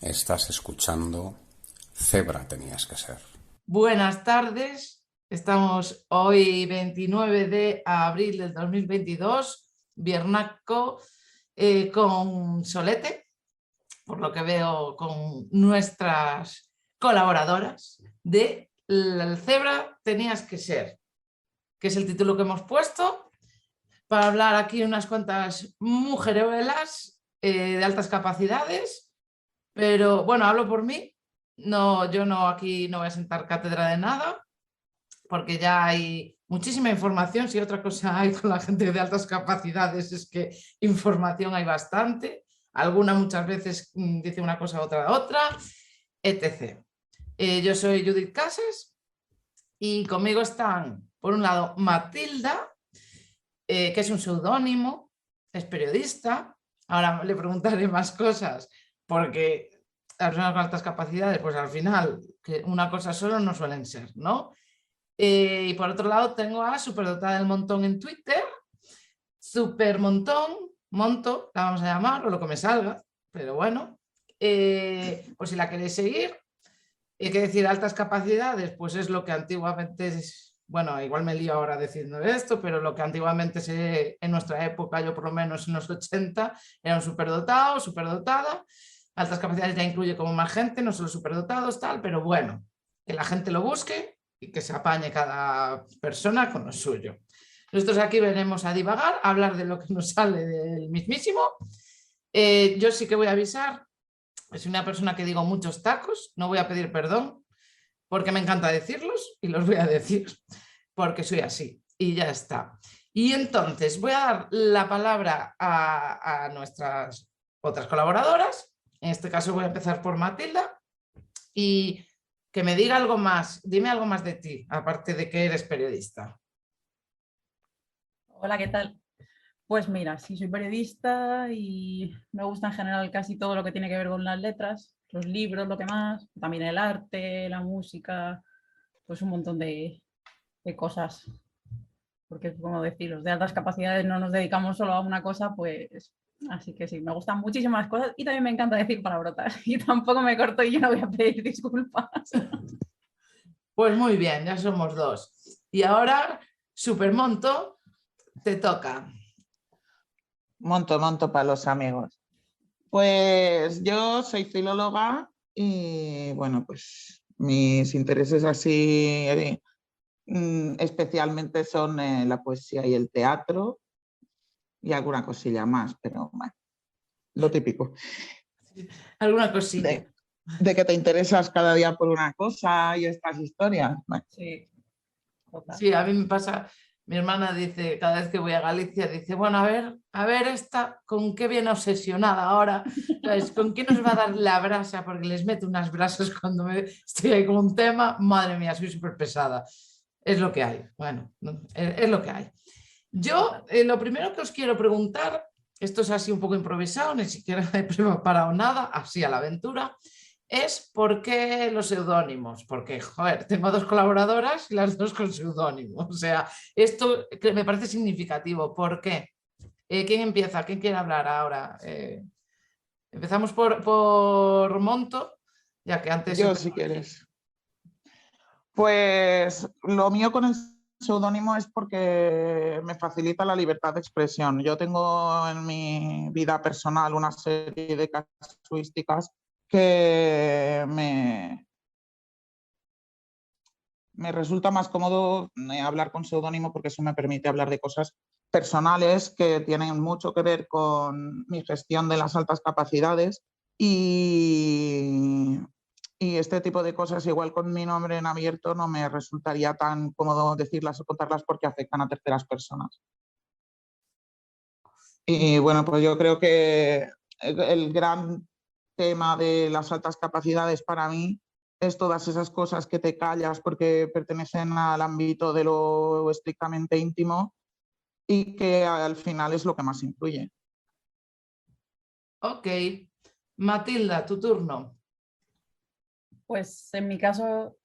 Estás escuchando Cebra tenías que ser. Buenas tardes, estamos hoy 29 de abril del 2022, viernaco, con Solete, por lo que veo con nuestras colaboradoras de El Cebra tenías que ser, que es el título que hemos puesto para hablar aquí unas cuantas mujeruelas de altas capacidades, pero bueno, hablo por mí. No, yo no aquí no voy a sentar cátedra de nada, porque ya hay muchísima información. Si otra cosa hay con la gente de altas capacidades es que información hay bastante. Alguna muchas veces dice una cosa, otra, etc. Yo soy Judith Casas y conmigo están, por un lado, Matilda, que es un seudónimo, es periodista. Ahora le preguntaré más cosas porque las personas con altas capacidades, pues al final, que una cosa solo no suelen ser, ¿no? Y por otro lado tengo a Superdotada del Montón en Twitter, Supermontón, Monto, la vamos a llamar, o lo que me salga, pero bueno, por si la queréis seguir. Hay que decir altas capacidades, pues es lo que antiguamente, bueno, igual me lío ahora diciendo esto, pero lo que antiguamente en nuestra época, yo por lo menos en los 80, era un superdotado, superdotada. Altas capacidades ya incluye como más gente, no solo superdotados, tal, pero bueno, que la gente lo busque y que se apañe cada persona con lo suyo. Nosotros aquí venimos a divagar, a hablar de lo que nos sale del mismísimo. Yo sí que voy a avisar, soy una persona que digo muchos tacos, no voy a pedir perdón porque me encanta decirlos y los voy a decir porque soy así y ya está. Y entonces voy a dar la palabra a nuestras otras colaboradoras. En este caso voy a empezar por Matilda y que me diga algo más, dime algo más de ti, aparte de que eres periodista. Hola, ¿qué tal? Pues mira, sí, soy periodista y me gusta en general casi todo lo que tiene que ver con las letras, los libros, lo que más, también el arte, la música, pues un montón de cosas. Porque, como decir, los de altas capacidades no nos dedicamos solo a una cosa, pues así que sí, me gustan muchísimas cosas y también me encanta decir palabrotas y tampoco me corto y yo no voy a pedir disculpas. Pues muy bien, ya somos dos. Y ahora, Supermonto, te toca. Monto para los amigos. Pues yo soy filóloga y bueno, pues mis intereses así especialmente son la poesía y el teatro y alguna cosilla más, pero bueno, lo típico. ¿Alguna cosilla? De que te interesas cada día por una cosa y estas historias. Bueno. Sí, total. Sí, a mí me pasa, mi hermana dice, cada vez que voy a Galicia, dice, bueno, a ver esta, ¿con qué viene obsesionada ahora? ¿Sabes? ¿Con qué nos va a dar la brasa? Porque les meto unas brasas cuando estoy ahí con un tema, madre mía, soy súper pesada. Es lo que hay, bueno, es lo que hay. Yo, lo primero que os quiero preguntar, esto es así un poco improvisado, ni siquiera he preparado nada, así a la aventura, es por qué los seudónimos. Porque, joder, tengo dos colaboradoras y las dos con seudónimo. O sea, esto que me parece significativo. ¿Por qué? ¿Quién empieza? ¿Quién quiere hablar ahora? Empezamos por Monto, ya que antes... Yo, si quieres. Pues lo mío con el seudónimo es porque me facilita la libertad de expresión. Yo tengo en mi vida personal una serie de casuísticas que me resulta más cómodo hablar con seudónimo porque eso me permite hablar de cosas personales que tienen mucho que ver con mi gestión de las altas capacidades y este tipo de cosas, igual con mi nombre en abierto, no me resultaría tan cómodo decirlas o contarlas porque afectan a terceras personas. Y bueno, pues yo creo que el gran tema de las altas capacidades para mí es todas esas cosas que te callas porque pertenecen al ámbito de lo estrictamente íntimo y que al final es lo que más influye. Ok. Matilda, tu turno. Pues en mi caso,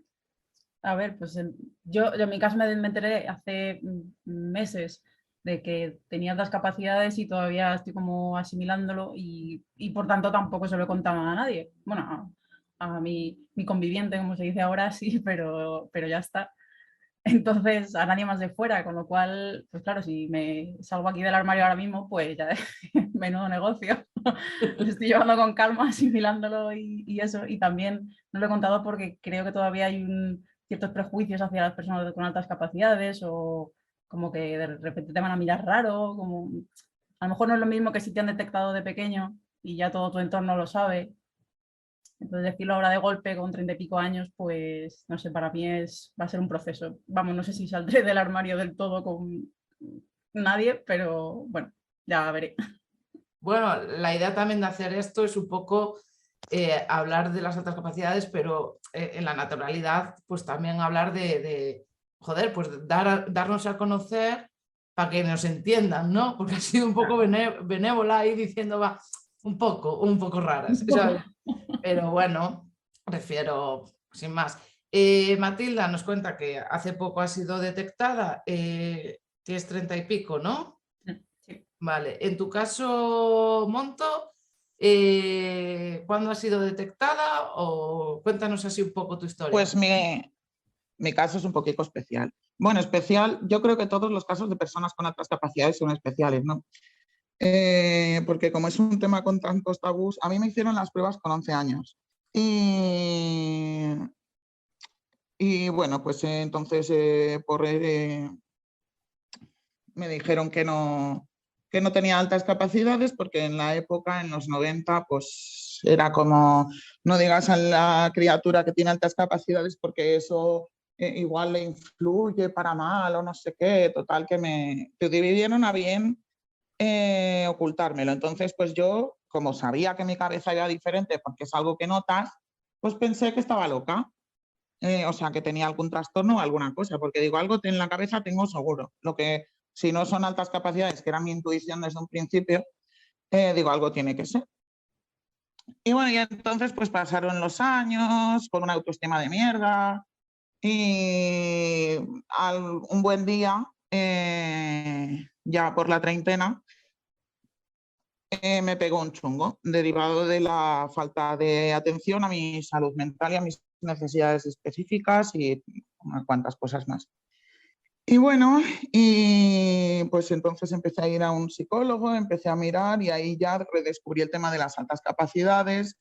a ver, pues yo en mi caso me enteré hace meses de que tenía otras capacidades y todavía estoy como asimilándolo y por tanto tampoco se lo he contado a nadie. Bueno, a mi conviviente, como se dice ahora, sí, pero ya está. Entonces, a nadie más de fuera, con lo cual, pues claro, si me salgo aquí del armario ahora mismo, pues ya menudo negocio. Lo estoy llevando con calma, asimilándolo y eso. Y también no lo he contado porque creo que todavía hay ciertos prejuicios hacia las personas con altas capacidades o como que de repente te van a mirar raro, como a lo mejor no es lo mismo que si te han detectado de pequeño y ya todo tu entorno lo sabe. Entonces decirlo ahora de golpe con 30 y pico años, pues no sé, para mí va a ser un proceso. Vamos, no sé si saldré del armario del todo con nadie, pero bueno, ya veré. Bueno, la idea también de hacer esto es un poco hablar de las altas capacidades, pero en la naturalidad, pues también hablar joder, pues darnos a conocer para que nos entiendan, ¿no? Porque ha sido un poco benévola ahí diciendo, va, un poco raras, ¿sabes? Pero bueno, prefiero, sin más. Matilda nos cuenta que hace poco ha sido detectada, tienes 30 y pico, ¿no? Sí. Vale, en tu caso, Monto, ¿cuándo ha sido detectada? O cuéntanos así un poco tu historia. Pues mi caso es un poquito especial. Bueno, especial, yo creo que todos los casos de personas con altas capacidades son especiales, ¿no? Porque como es un tema con tantos tabús, a mí me hicieron las pruebas con 11 años. Y bueno, pues entonces me dijeron que no tenía altas capacidades porque en la época, en los 90, pues era como, no digas a la criatura que tiene altas capacidades porque eso igual le influye para mal o no sé qué. Total, que me dividieron a bien ocultármelo. Entonces, pues yo, como sabía que mi cabeza era diferente porque es algo que notas, pues pensé que estaba loca. O sea, que tenía algún trastorno o alguna cosa, porque digo, algo en la cabeza tengo seguro. Lo que, si no son altas capacidades, que era mi intuición desde un principio, digo, algo tiene que ser. Y bueno, y entonces pues pasaron los años con una autoestima de mierda y un buen día, ya por la treintena, me pegó un chungo derivado de la falta de atención a mi salud mental y a mis necesidades específicas y unas cuantas cosas más. Y bueno, y pues entonces empecé a ir a un psicólogo, empecé a mirar y ahí ya redescubrí el tema de las altas capacidades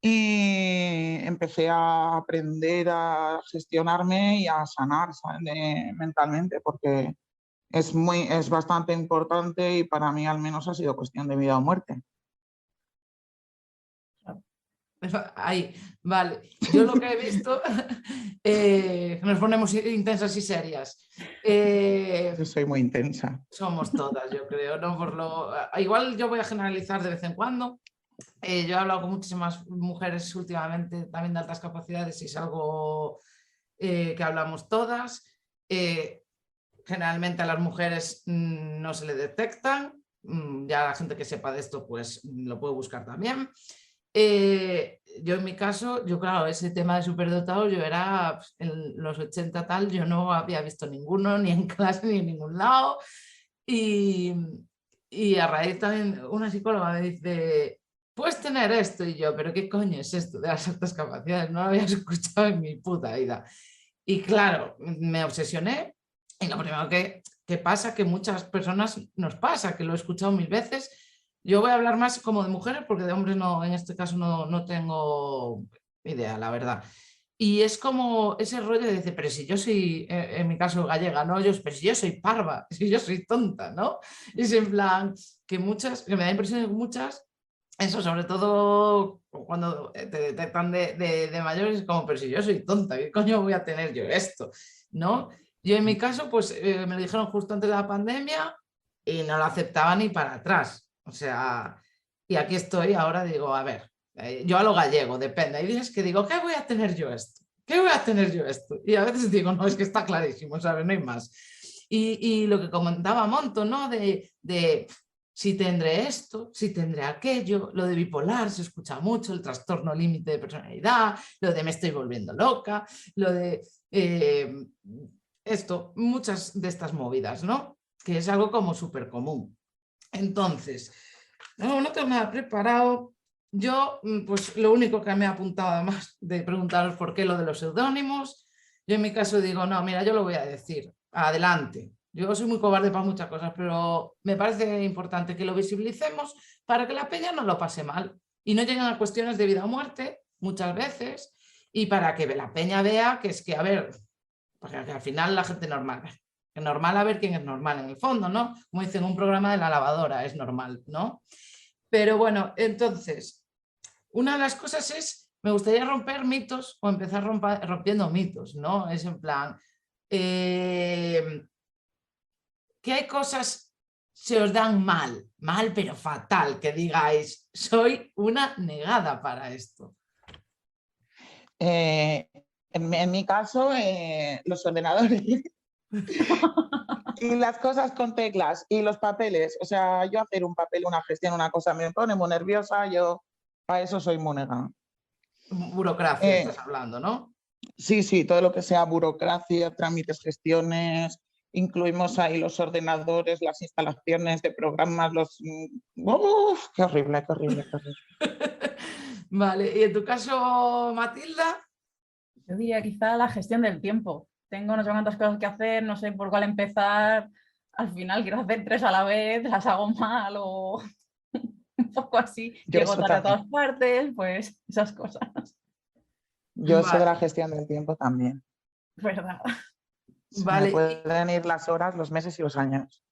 y empecé a aprender a gestionarme y a sanar mentalmente, porque es bastante importante y para mí al menos ha sido cuestión de vida o muerte. Ahí, vale. Yo lo que he visto, nos ponemos intensas y serias. Yo soy muy intensa. Somos todas, yo creo, ¿no? Igual yo voy a generalizar de vez en cuando. Yo he hablado con muchísimas mujeres últimamente también de altas capacidades y es algo que hablamos todas. Generalmente a las mujeres no se le detectan. Ya la gente que sepa de esto pues lo puede buscar también. Yo en mi caso, yo claro, ese tema de superdotados, yo era en los 80 tal, yo no había visto ninguno, ni en clase ni en ningún lado. Y a raíz también una psicóloga me dice, puedes tener esto, y yo, pero ¿qué coño es esto de las altas capacidades? No lo había escuchado en mi puta vida. Y claro, me obsesioné y lo primero que pasa, que muchas personas nos pasa, que lo he escuchado 1000 veces. Yo voy a hablar más como de mujeres porque de hombres no, en este caso no tengo idea, la verdad. Y es como ese rollo de decir, pero si yo soy, en mi caso gallega, ¿no? Pero si yo soy parva, si yo soy tonta, ¿no? Es en plan que muchas, que me da impresión de que muchas, eso sobre todo cuando te detectan de mayores, es como, pero si yo soy tonta, ¿qué coño voy a tener yo esto? ¿No? Yo en mi caso, pues me lo dijeron justo antes de la pandemia y no lo aceptaba ni para atrás. O sea, y aquí estoy ahora, digo, a ver, yo a lo gallego, depende. Hay días que digo, ¿qué voy a tener yo esto? ¿Qué voy a tener yo esto? Y a veces digo, no, es que está clarísimo, ¿sabes? No hay más. Y lo que comentaba Monto, ¿no? De si tendré esto, si tendré aquello, lo de bipolar se escucha mucho, el trastorno límite de personalidad, lo de me estoy volviendo loca, lo de esto, muchas de estas movidas, ¿no? que es algo como súper común. Entonces, no tengo nada preparado. Yo, pues lo único que me he apuntado, además de preguntaros por qué lo de los seudónimos, yo en mi caso digo, no, mira, yo lo voy a decir, adelante. Yo soy muy cobarde para muchas cosas, pero me parece importante que lo visibilicemos para que la peña no lo pase mal y no lleguen a cuestiones de vida o muerte muchas veces, y para que la peña vea que es que, a ver, porque al final la gente normal, es normal a ver quién es normal en el fondo, ¿no? Como dicen, un programa de la lavadora es normal, ¿no? Pero bueno, entonces, una de las cosas es, me gustaría romper mitos o empezar rompiendo mitos, ¿no? Es en plan, que hay cosas se os dan mal pero fatal, que digáis, soy una negada para esto. En mi caso, los ordenadores y las cosas con teclas y los papeles. O sea, yo hacer un papel, una gestión, una cosa me pone muy nerviosa. Yo para eso soy muy negada. Burocracia estás hablando, ¿no? Sí, todo lo que sea burocracia, trámites, gestiones, incluimos ahí los ordenadores, las instalaciones de programas, ¡Uf! Qué horrible, qué horrible, qué horrible. Vale, y en tu caso, Matilda. Yo diría quizá la gestión del tiempo. Tengo no sé cuántas cosas que hacer, no sé por cuál empezar. Al final quiero hacer 3 a la vez, las hago mal o un poco así. Llego tarde a todas partes, pues esas cosas. Yo sé de la gestión del tiempo también. ¿Verdad? Vale. Me pueden ir las horas, los meses y los años.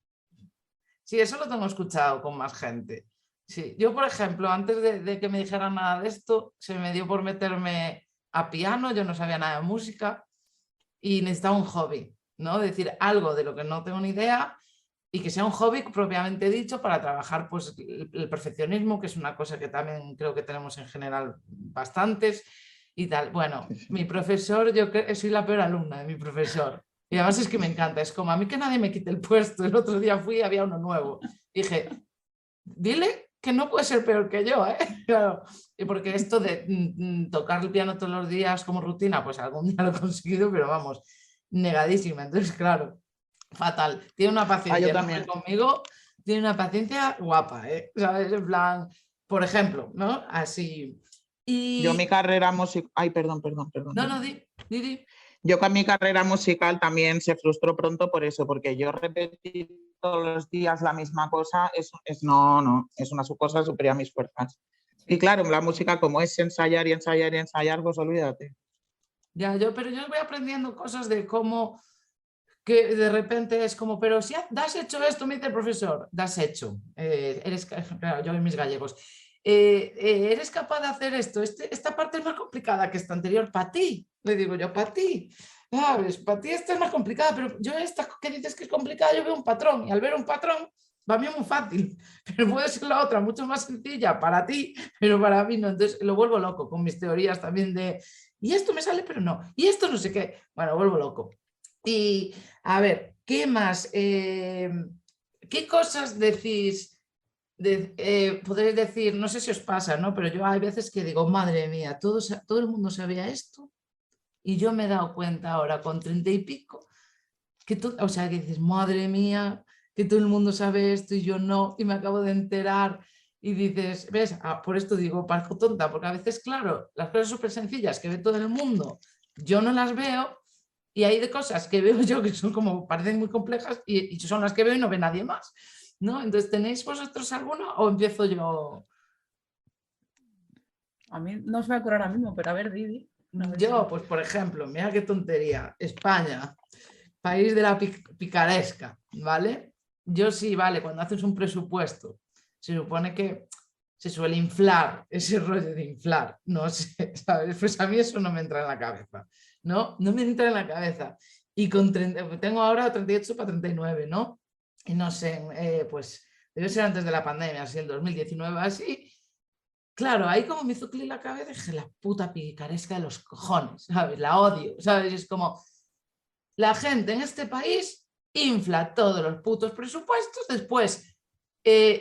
Sí, eso lo tengo escuchado con más gente. Sí, yo, por ejemplo, antes de que me dijeran nada de esto, se me dio por meterme a piano, yo no sabía nada de música y necesitaba un hobby, ¿no? Decir algo de lo que no tengo ni idea y que sea un hobby propiamente dicho para trabajar pues, el perfeccionismo, que es una cosa que también creo que tenemos en general bastantes y tal. Bueno, mi profesor, yo soy la peor alumna de mi profesor. Y además es que me encanta, es como a mí que nadie me quite el puesto. El otro día fui y había uno nuevo. Dije, dile que no puede ser peor que yo, ¿eh? Claro. Y porque esto de tocar el piano todos los días como rutina, pues algún día lo he conseguido, pero vamos, negadísima. Entonces, claro, fatal. Tiene una paciencia yo también. conmigo, tiene una paciencia guapa, ¿eh? ¿Sabes? En plan, por ejemplo, ¿no? Así. Y... Yo mi carrera musical... Ay, perdón. No, di. Yo con mi carrera musical también se frustró pronto por eso, porque yo repetí todos los días la misma cosa, es una cosa superior a mis fuerzas. Sí. Y claro, la música como es ensayar y ensayar y ensayar, pues olvídate. Ya, pero yo voy aprendiendo cosas de cómo, que de repente es como, pero si has hecho esto, me dice el profesor, das hecho, claro, yo y mis gallegos. ¿Eres capaz de hacer esto? Esta parte es más complicada que esta anterior para ti. Le digo yo, para ti. ¿Sabes? Para ti esta es más complicada, pero yo esta que dices que es complicada, yo veo un patrón. Y al ver un patrón, para mí es muy fácil. Pero puede ser la otra, mucho más sencilla para ti, pero para mí no. Entonces lo vuelvo loco con mis teorías también de, y esto me sale, pero no. Y esto no sé qué. Bueno, vuelvo loco. Y a ver, ¿qué más? ¿Qué cosas decís? Podréis decir, no sé si os pasa, ¿no? Pero yo hay veces que digo, madre mía, todo el mundo sabía esto y yo me he dado cuenta ahora con 30 y pico, que o sea, que dices, madre mía, que todo el mundo sabe esto y yo no, y me acabo de enterar y dices, ¿ves? Por esto digo, parezco tonta, porque a veces, claro, las cosas súper sencillas que ve todo el mundo, yo no las veo y hay de cosas que veo yo que son como, parecen muy complejas y son las que veo y no ve nadie más. ¿No? Entonces, ¿tenéis vosotros alguno o empiezo yo? A mí no se me ocurre ahora mismo, pero a ver, Didi. Yo, pues por ejemplo, mira qué tontería, España, país de la picaresca, ¿vale? Yo sí, vale, cuando haces un presupuesto, se supone que se suele inflar, ese rollo de inflar, no sé, ¿sabes? Pues a mí eso no me entra en la cabeza, ¿no? No me entra en la cabeza. Y tengo ahora 38 para 39, ¿no? Y no sé, pues debe ser antes de la pandemia, así el 2019, así. Claro, ahí como me hizo clic la cabeza, dije, la puta picaresca de los cojones, ¿sabes? La odio, ¿sabes? Es como, la gente en este país infla todos los putos presupuestos, después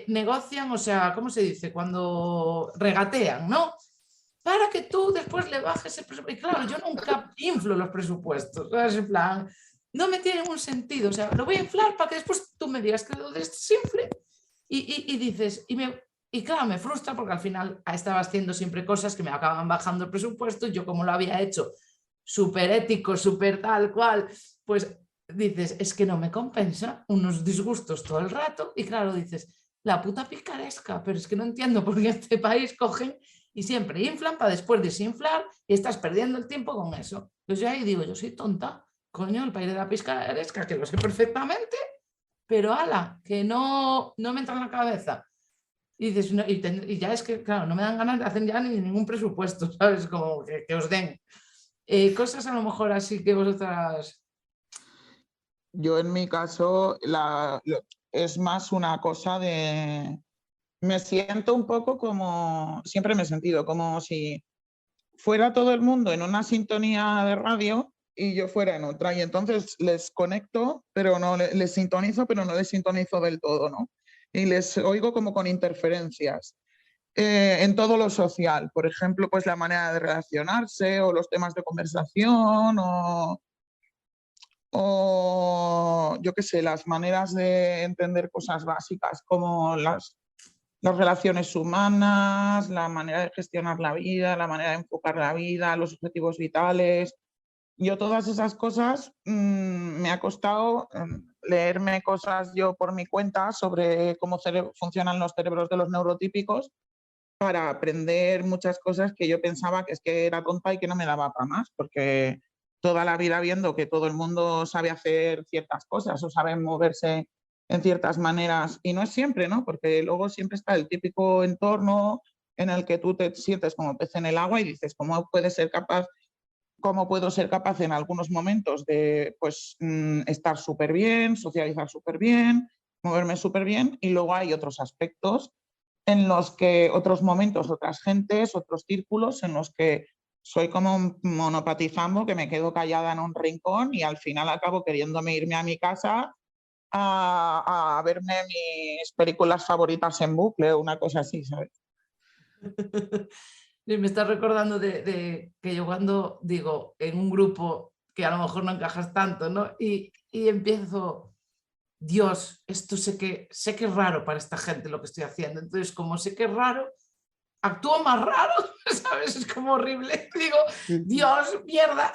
negocian, o sea, ¿cómo se dice? Cuando regatean, ¿no? Para que tú después le bajes el presupuesto. Y claro, yo nunca inflo los presupuestos, ¿sabes? En plan, no me tiene ningún sentido. O sea, lo voy a inflar para que después tú me digas que lo desinfle y dices, y claro, me frustra porque al final estaba haciendo siempre cosas que me acaban bajando el presupuesto y yo como lo había hecho súper ético, súper tal cual, pues dices, es que no me compensa, unos disgustos todo el rato y claro, dices, la puta picaresca, pero es que no entiendo por qué en este país cogen y siempre inflan para después desinflar y estás perdiendo el tiempo con eso. Pues yo ahí digo, yo soy tonta, coño, el país de la picaresca, que lo sé perfectamente, pero ala, que no me entra en la cabeza. Y dices, no, y ya es que, claro, no me dan ganas de hacer ya ni ningún presupuesto, ¿sabes? Como que os den. Cosas a lo mejor así que vosotras... Yo en mi caso es más una cosa de... Me siento un poco como, siempre me he sentido como si fuera todo el mundo en una sintonía de radio y yo fuera en otra. Y entonces les conecto, pero no les sintonizo, pero no les sintonizo del todo, ¿no? Y les oigo como con interferencias. En todo lo social, por ejemplo, pues la manera de relacionarse o los temas de conversación o yo qué sé, las maneras de entender cosas básicas como las relaciones humanas, la manera de gestionar la vida, la manera de enfocar la vida, los objetivos vitales. Yo todas esas cosas me ha costado leerme cosas yo por mi cuenta sobre cómo funcionan los cerebros de los neurotípicos para aprender muchas cosas que yo pensaba que es que era tonta y que no me daba para más, porque toda la vida viendo que todo el mundo sabe hacer ciertas cosas o sabe moverse en ciertas maneras, y no es siempre, ¿no? Porque luego siempre está el típico entorno en el que tú te sientes como pez en el agua y dices, ¿cómo puedo ser capaz en algunos momentos de pues, estar súper bien, socializar súper bien, moverme súper bien? Y luego hay otros aspectos en los que otros momentos, otras gentes, otros círculos en los que soy como un monopatizambo que me quedo callada en un rincón y al final acabo queriéndome irme a mi casa a verme mis películas favoritas en bucle o una cosa así, ¿sabes? Me está recordando de que yo cuando digo en un grupo que a lo mejor no encajas tanto, ¿no? Y empiezo, Dios, esto sé que es raro para esta gente lo que estoy haciendo. Entonces, como sé que es raro, actúo más raro, ¿sabes? Es como horrible. Digo, Dios, mierda.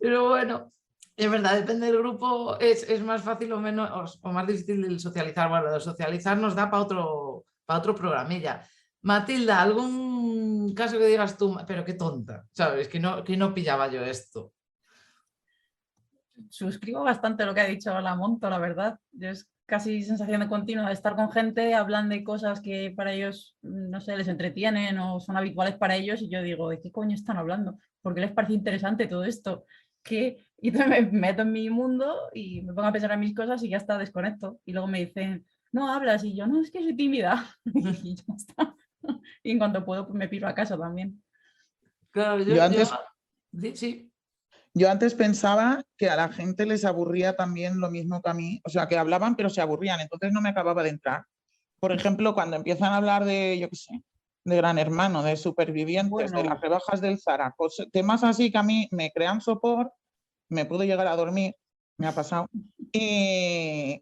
Pero bueno, es verdad, depende del grupo, es más fácil o menos o más difícil el socializar. Bueno, de socializar nos da para otro programilla. Matilda, ¿algún caso que digas tú, pero qué tonta, ¿sabes? Que no pillaba yo esto. Suscribo bastante lo que ha dicho la Monto, la verdad. Yo es casi sensación de continua de estar con gente, hablan de cosas que para ellos, no sé, les entretienen o son habituales para ellos y yo digo, ¿de qué coño están hablando? ¿Por qué les parece interesante todo esto? Y entonces me meto en mi mundo y me pongo a pensar en mis cosas y ya está, desconecto. Y luego me dicen, no hablas, y yo, no, es que soy tímida. Y ya está. Y en cuanto puedo, pues me piro a casa también. Claro, sí. Yo antes pensaba que a la gente les aburría también lo mismo que a mí, o sea, que hablaban pero se aburrían, entonces no me acababa de entrar. Por ejemplo, cuando empiezan a hablar de, yo qué sé, de Gran Hermano, de supervivientes, Bueno, de las rebajas del Zara, temas así que a mí me crean sopor, me puedo llegar a dormir, me ha pasado, y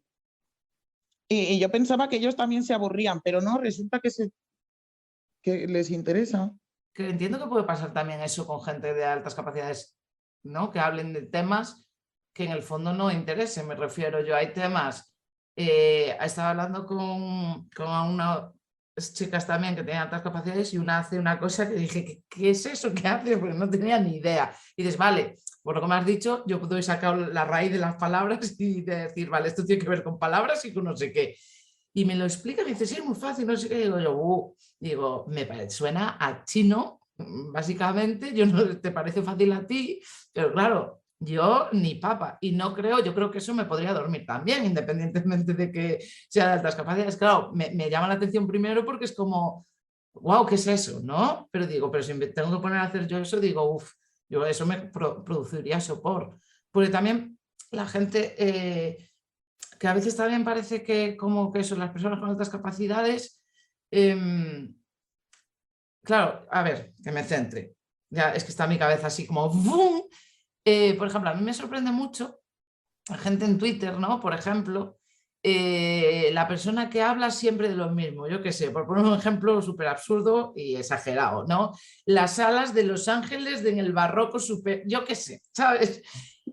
yo pensaba que ellos también se aburrían, pero no, resulta que les interesa. Que entiendo que puede pasar también eso con gente de altas capacidades, ¿no? Que hablen de temas que en el fondo no interesen. Me refiero yo, hay temas, estaba hablando con unas chicas también que tienen altas capacidades y una hace una cosa que dije, ¿qué es eso que hace? Porque no tenía ni idea. Y dices, vale, por lo que me has dicho, yo puedo sacar la raíz de las palabras y decir, vale, esto tiene que ver con palabras y con no sé qué. Y me lo explica, me dice, sí, es muy fácil, no sé qué. Digo yo, digo, me parece, suena a chino, básicamente, yo no te parece fácil a ti, pero claro, yo ni papa, y no creo, yo creo que eso me podría dormir también, independientemente de que sea de altas capacidades. Claro, me llama la atención primero porque es como, wow, ¿qué es eso? ¿No? Pero digo, pero si me tengo que poner a hacer yo eso, digo, uff, yo eso me produciría sopor. Porque también la gente... que a veces también parece que como que son las personas con altas capacidades, claro, a ver, que me centre, ya es que está mi cabeza así como ¡bum! por ejemplo, a mí me sorprende mucho la gente en Twitter, ¿no? Por ejemplo, la persona que habla siempre de lo mismo, yo qué sé, por poner un ejemplo súper absurdo y exagerado, ¿no? Las alas de Los Ángeles en el barroco súper, yo qué sé, ¿sabes?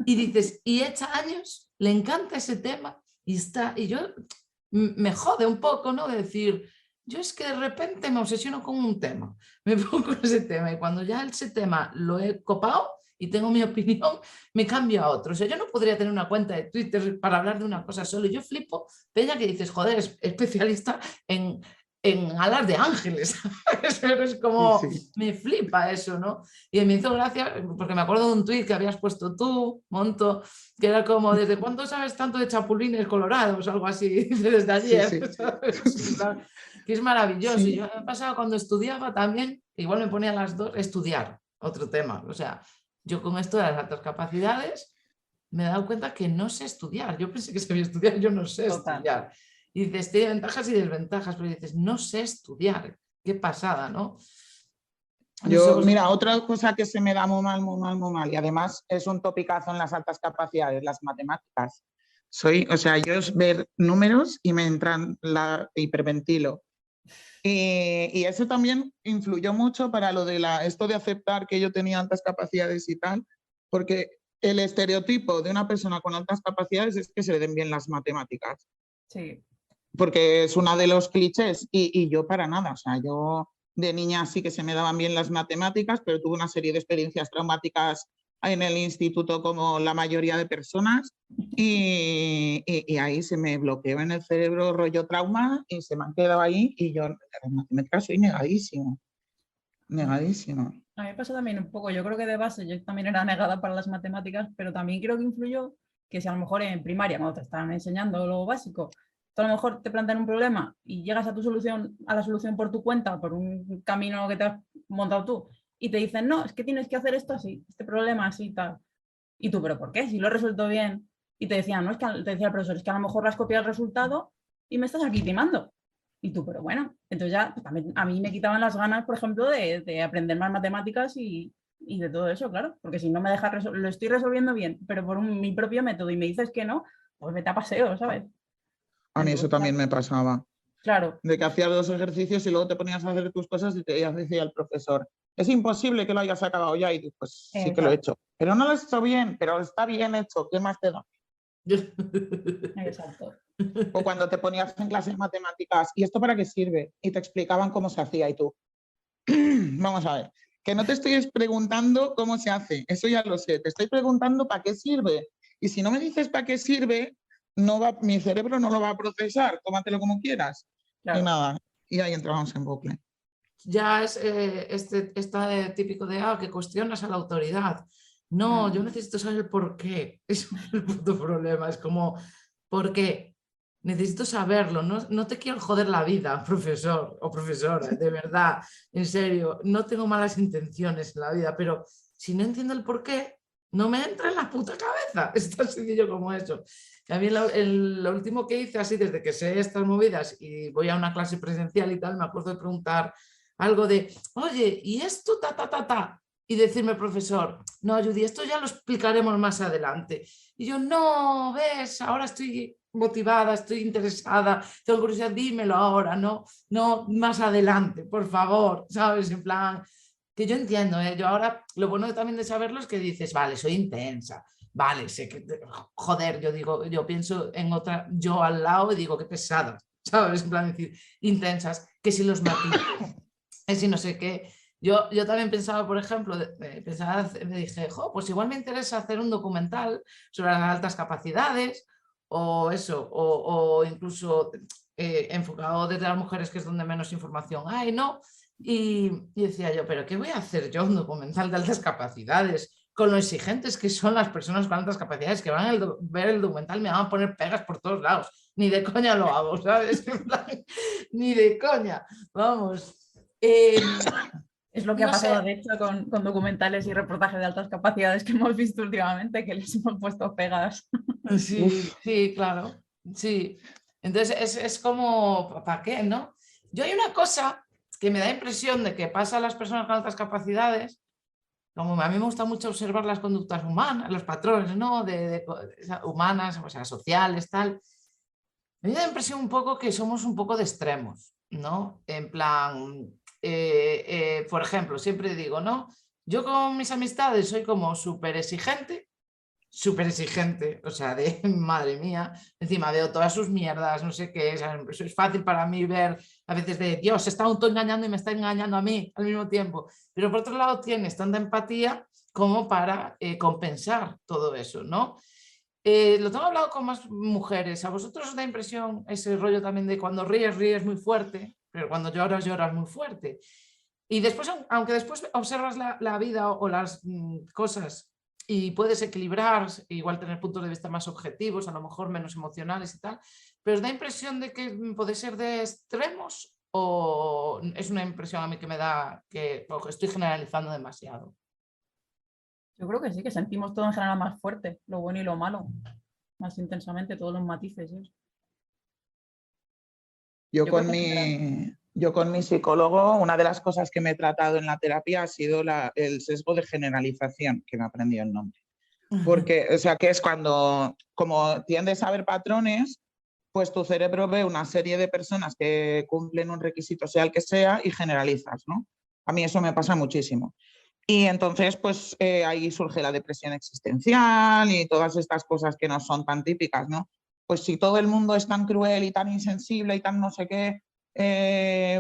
Y dices, y echa años, le encanta ese tema y está, y yo me jode un poco, ¿no? De decir, yo es que de repente me obsesiono con un tema, me pongo con ese tema y cuando ya ese tema lo he copado y tengo mi opinión, me cambio a otro. O sea, yo no podría tener una cuenta de Twitter para hablar de una cosa solo. Yo flipo de ella que dices, joder, es especialista en alas de ángeles. Pero es como, Sí. me flipa eso, ¿no? Y me hizo gracia, porque me acuerdo de un tuit que habías puesto tú, Monto, que era como, ¿desde cuándo sabes tanto de chapulines colorados? Algo así, desde ayer, ¿sabes? Que es maravilloso. Y yo Sí. me pasaba cuando estudiaba también, igual me ponía las dos, estudiar, otro tema. O sea, yo con esto de las altas capacidades me he dado cuenta que no sé estudiar. Yo pensé que sabía estudiar, yo no sé Total. estudiar. Y dices, tiene ventajas y desventajas, pero dices, no sé estudiar. Qué pasada, ¿no? No sé Yo, vos... mira, otra cosa que se me da muy mal, muy mal, muy mal, y además es un topicazo en las altas capacidades, las matemáticas. O sea, yo es ver números y me entran la hiperventilo. Y eso también influyó mucho para lo de esto de aceptar que yo tenía altas capacidades y tal, porque el estereotipo de una persona con altas capacidades es que se le den bien las matemáticas, Sí. porque es uno de los clichés y yo para nada, o sea, yo de niña sí que se me daban bien las matemáticas, pero tuve una serie de experiencias traumáticas en el instituto como la mayoría de personas y ahí se me bloqueó en el cerebro rollo trauma y se me han quedado ahí y yo en las matemáticas soy negadísimo, negadísimo. A mí me pasó también un poco, yo creo que de base yo también era negada para las matemáticas, pero también creo que influyó que si a lo mejor en primaria, cuando te estaban enseñando lo básico, tú a lo mejor te plantean un problema y llegas a tu solución, a la solución por tu cuenta, por un camino que te has montado tú, y te dicen, no, es que tienes que hacer esto así, este problema así y tal. Y tú, ¿pero por qué? Si lo he resuelto bien. Y te decían, no, es que te decía el profesor, es que a lo mejor le has copiado el resultado y me estás aquí timando. Y tú, pero bueno, entonces ya pues, también a mí me quitaban las ganas, por ejemplo, de aprender más matemáticas y de todo eso, claro, porque si no me dejas, lo estoy resolviendo bien, pero por mi propio método y me dices que no, pues vete a paseo, ¿sabes? A mí eso Entonces, también me pasaba, claro, de que hacías los ejercicios y luego te ponías a hacer tus cosas y te decía el profesor, es imposible que lo hayas acabado ya y tú, pues sí que lo he exacto, hecho, pero no lo he hecho bien, pero está bien hecho, ¿qué más te da? exacto. O cuando te ponías en clases de matemáticas, ¿y esto para qué sirve? Y te explicaban cómo se hacía y tú, vamos a ver, que no te estoy preguntando cómo se hace, eso ya lo sé, te estoy preguntando para qué sirve. Y si no me dices para qué sirve, mi cerebro no lo va a procesar, tómatelo como quieras. Y Claro. nada, y ahí entramos en bucle. Ya es está típico de que cuestionas a la autoridad. No, yo necesito saber el por qué. Es el puto problema. Es como, ¿por qué? Necesito saberlo. No, no te quiero joder la vida, profesor o profesora, de verdad, en serio. No tengo malas intenciones en la vida, pero si no entiendo el por qué, no me entra en la puta cabeza. Es tan sencillo como eso. A mí lo último que hice, así desde que sé estas movidas y voy a una clase presencial y tal, me acuerdo de preguntar algo de, oye, ¿y esto ta, ta, ta, ta? Y decirme, profesor, no, Judy, esto ya lo explicaremos más adelante. Y yo, no, ves, ahora estoy motivada, estoy interesada, tengo curiosidad, dímelo ahora, no, no, más adelante, por favor, ¿sabes? En plan, que yo entiendo, ¿eh? Yo ahora, lo bueno también de saberlo es que dices, vale, soy intensa, vale, sé que, joder, yo digo, yo pienso en otra, yo al lado y digo, qué pesadas, ¿sabes? En plan, decir, intensas, que si los matices, es y no sé qué. Yo también pensaba, por ejemplo, me dije, jo, pues igual me interesa hacer un documental sobre las altas capacidades o eso, o incluso enfocado desde las mujeres, que es donde menos información hay, ¿no? Y decía yo, pero ¿qué voy a hacer yo un documental de altas capacidades? Con lo exigentes que son las personas con altas capacidades que van a ver el documental, me van a poner pegas por todos lados. Ni de coña lo hago, ¿sabes? En plan, ni de coña, vamos. Es lo que ha No pasado, sé, de hecho, con documentales y reportajes de altas capacidades que hemos visto últimamente, que les hemos puesto pegas. sí, Uf, sí, claro, sí. Entonces es como, ¿para qué, no? Yo hay una cosa que me da impresión de que pasa a las personas con altas capacidades, como a mí me gusta mucho observar las conductas humanas, los patrones, ¿no? Humanas, o sea, sociales, tal. Me da la impresión un poco que somos un poco de extremos, ¿no? En plan, por ejemplo, siempre digo, ¿no? Yo con mis amistades soy como súper exigente, o sea, de madre mía, encima veo todas sus mierdas, no sé qué, eso es fácil para mí ver a veces de Dios, se está autoengañando y me está engañando a mí al mismo tiempo, pero por otro lado tienes tanta empatía como para compensar todo eso, ¿no? Lo tengo hablado con más mujeres, ¿a vosotros os da impresión ese rollo también de cuando ríes, ríes muy fuerte, pero cuando lloras, lloras muy fuerte? Y después, aunque después observas la vida o las cosas y puedes equilibrar, igual tener puntos de vista más objetivos, a lo mejor menos emocionales y tal, pero ¿os da impresión de que puede ser de extremos o es una impresión a mí que me da que estoy generalizando demasiado? Yo creo que sí, que sentimos todo en general más fuerte, lo bueno y lo malo, más intensamente, todos los matices. ¿Sí? Yo Yo creo con que en general, mi psicólogo, una de las cosas que me he tratado en la terapia ha sido el sesgo de generalización, que me aprendió el nombre. Porque, o sea, que es cuando, como tiendes a ver patrones, pues tu cerebro ve una serie de personas que cumplen un requisito, sea el que sea, y generalizas, ¿no? A mí eso me pasa muchísimo. Y entonces, pues ahí surge la depresión existencial y todas estas cosas que no son tan típicas, ¿no? Pues si todo el mundo es tan cruel y tan insensible y tan no sé qué,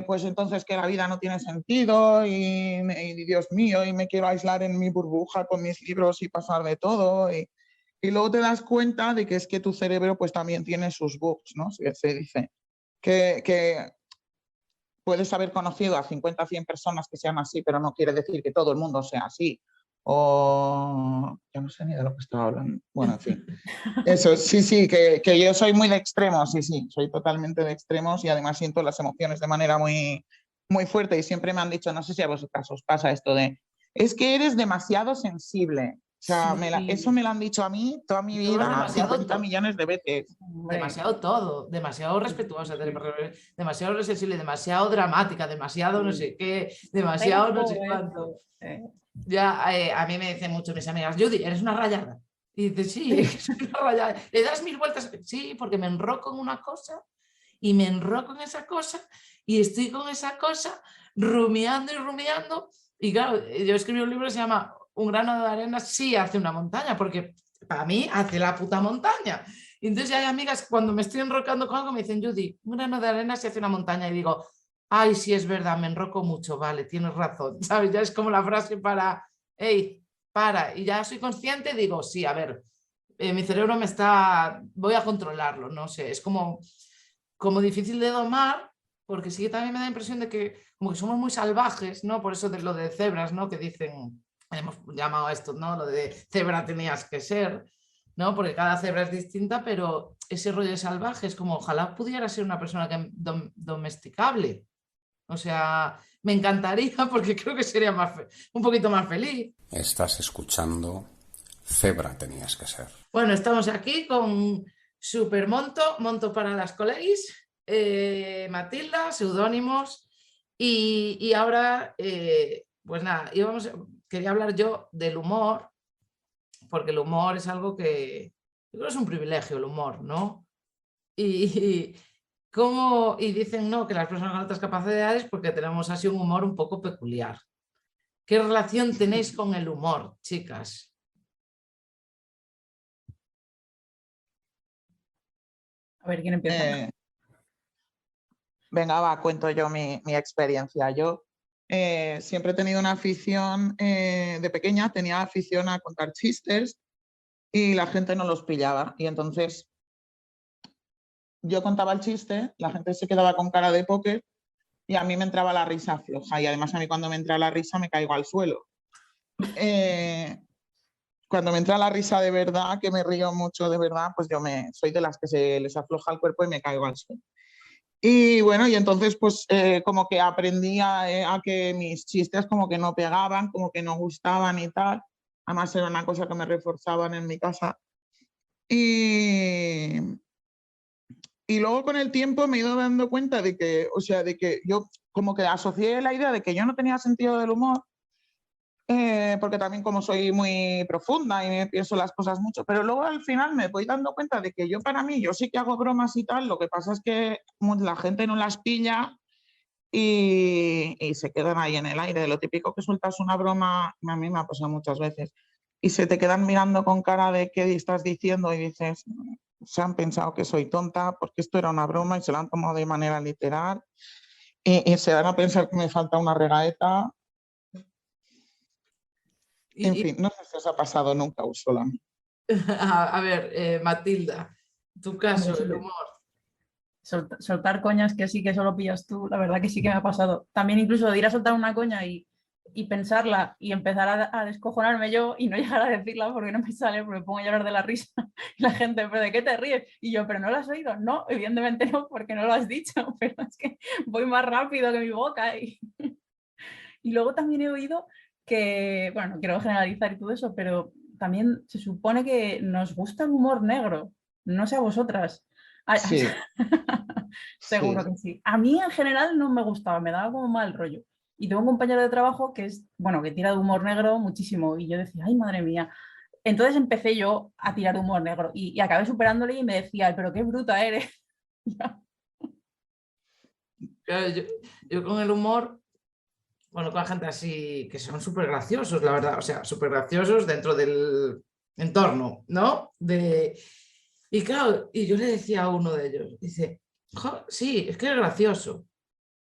pues entonces que la vida no tiene sentido y Dios mío, y me quiero aislar en mi burbuja con mis libros y pasar de todo. Y luego te das cuenta de que es que tu cerebro pues también tiene sus bugs, ¿no? Se dice que puedes haber conocido a 50 o 100 personas que sean así, pero no quiere decir que todo el mundo sea así. O ya no sé ni de lo que estaba hablando. Bueno, en fin. Eso, sí, que yo soy muy de extremos, sí, soy totalmente de extremos y además siento las emociones de manera muy, muy fuerte y siempre me han dicho, no sé si a vosotras os pasa esto de, es que eres demasiado sensible. O sea, eso Sí, me lo han dicho a mí toda mi somos vida demasiado 50 millones de veces. hombre, demasiado todo, demasiado respetuosa, demasiado sensible, demasiado dramática, demasiado no sé qué, demasiado no tengo sé cuánto. esto. Ya a mí me dicen mucho mis amigas, Judy, eres una rayada. Y dice, sí, soy una rayada. Le das 1000 vueltas, sí, porque me enroco en una cosa y me enroco en esa cosa y estoy con esa cosa rumiando y rumiando. Y claro, yo escribí un libro que se llama Un grano de arena sí hace una montaña, porque para mí hace la puta montaña. Y entonces hay amigas que cuando me estoy enrocando con algo me dicen, Judy, un grano de arena sí hace una montaña. Y digo, ay, sí es verdad, me enroco mucho, vale, tienes razón. ¿Sabes? Ya es como la frase para, hey, para. Y ya soy consciente, digo, sí, a ver, mi cerebro me está, voy a controlarlo, no sé, es como difícil de domar, porque sí que también me da la impresión de que como que somos muy salvajes, ¿no? Por eso de lo de cebras, ¿no? Que dicen, hemos llamado esto, ¿no? Lo de cebra tenías que ser, ¿no? Porque cada cebra es distinta, pero ese rollo de salvaje es como, ojalá pudiera ser una persona que, domesticable. O sea, me encantaría porque creo que sería un poquito más feliz. Estás escuchando Cebra tenías que ser. Bueno, estamos aquí con Supermonto, Monto para las colegis, Matilda, seudónimos y ahora, pues nada, quería hablar yo del humor, porque el humor es algo que yo creo que es un privilegio, el humor, ¿no? Y, y dicen, no, que las personas con otras capacidades porque tenemos así un humor un poco peculiar. ¿Qué relación tenéis con el humor, chicas? A ver quién empieza. Venga, va, cuento yo mi experiencia. Yo siempre he tenido una afición, de pequeña tenía afición a contar chistes y la gente no los pillaba. Y entonces yo contaba el chiste, la gente se quedaba con cara de póker y a mí me entraba la risa floja. Y además a mí cuando me entra la risa me caigo al suelo. Cuando me entra la risa de verdad, que me río mucho de verdad, pues soy de las que se les afloja el cuerpo y me caigo al suelo. Y bueno, y entonces pues como que aprendí a que mis chistes como que no pegaban, como que no gustaban y tal. Además era una cosa que me reforzaban en mi casa. Y, y luego con el tiempo me he ido dando cuenta de que, o sea, de que yo como que asocié la idea de que yo no tenía sentido del humor porque también como soy muy profunda y me pienso las cosas mucho, pero luego al final me voy dando cuenta de que yo para mí, yo sí que hago bromas y tal, lo que pasa es que la gente no las pilla y se quedan ahí en el aire. Lo típico que sueltas una broma, a mí me ha pasado muchas veces, y se te quedan mirando con cara de qué estás diciendo y dices, se han pensado que soy tonta porque esto era una broma y se lo han tomado de manera literal y se van a pensar que me falta una regaeta. En fin, no sé si os ha pasado nunca, Úrsula. A ver, Matilda, tu caso, Hombre, sí, el humor. soltar coñas que sí que solo pillas tú, la verdad que sí que me ha pasado. También incluso de ir a soltar una coña y pensarla y empezar a descojonarme yo y no llegar a decirla porque no me sale, porque me pongo a llorar de la risa. Y la gente, ¿pero de qué te ríes? Y yo, ¿pero no lo has oído? No, evidentemente no, porque no lo has dicho, pero es que voy más rápido que mi boca. Y luego también he oído que, bueno, no quiero generalizar y todo eso, pero también se supone que nos gusta el humor negro, no sé a vosotras. Sí, Seguro sí. que sí. A mí en general no me gustaba, me daba como mal rollo. Y tengo un compañero de trabajo que es, bueno, que tira de humor negro muchísimo. Y yo decía, ay, madre mía. Entonces empecé yo a tirar de humor negro y acabé superándole y me decía, pero qué bruta eres. Claro, yo con el humor, bueno, con la gente así, que son súper graciosos, la verdad, o sea, súper graciosos dentro del entorno, ¿no? Y claro, y yo le decía a uno de ellos, dice, "Jo, sí, es que es gracioso,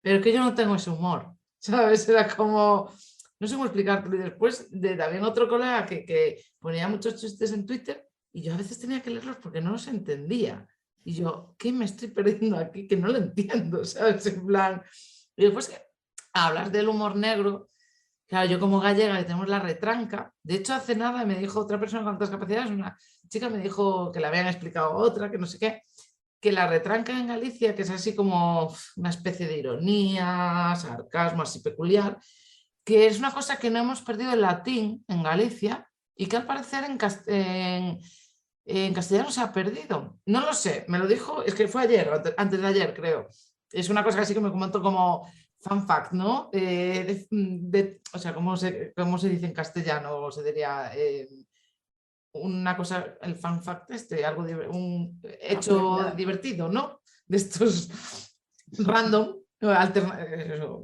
pero es que yo no tengo ese humor", ¿sabes? Era como, no sé cómo explicártelo. Y después de también otro colega que ponía muchos chistes en Twitter y yo a veces tenía que leerlos porque no los entendía. Y yo, ¿qué me estoy perdiendo aquí? Que no lo entiendo, ¿sabes? En plan, y después hablar del humor negro, claro, yo como gallega que tenemos la retranca, de hecho hace nada me dijo otra persona con otras capacidades, una chica me dijo que le habían explicado a otra, que no sé qué, que la retranca en Galicia, que es así como una especie de ironía, sarcasmo así peculiar, que es una cosa que no hemos perdido el latín en Galicia y que al parecer en castellano se ha perdido. No lo sé, me lo dijo, es que fue ayer, antes de ayer creo. Es una cosa así que me comentó como fun fact, ¿no? O sea, ¿cómo se dice en castellano? Se diría una cosa, el fun fact algo un hecho divertido, ¿no? De estos random,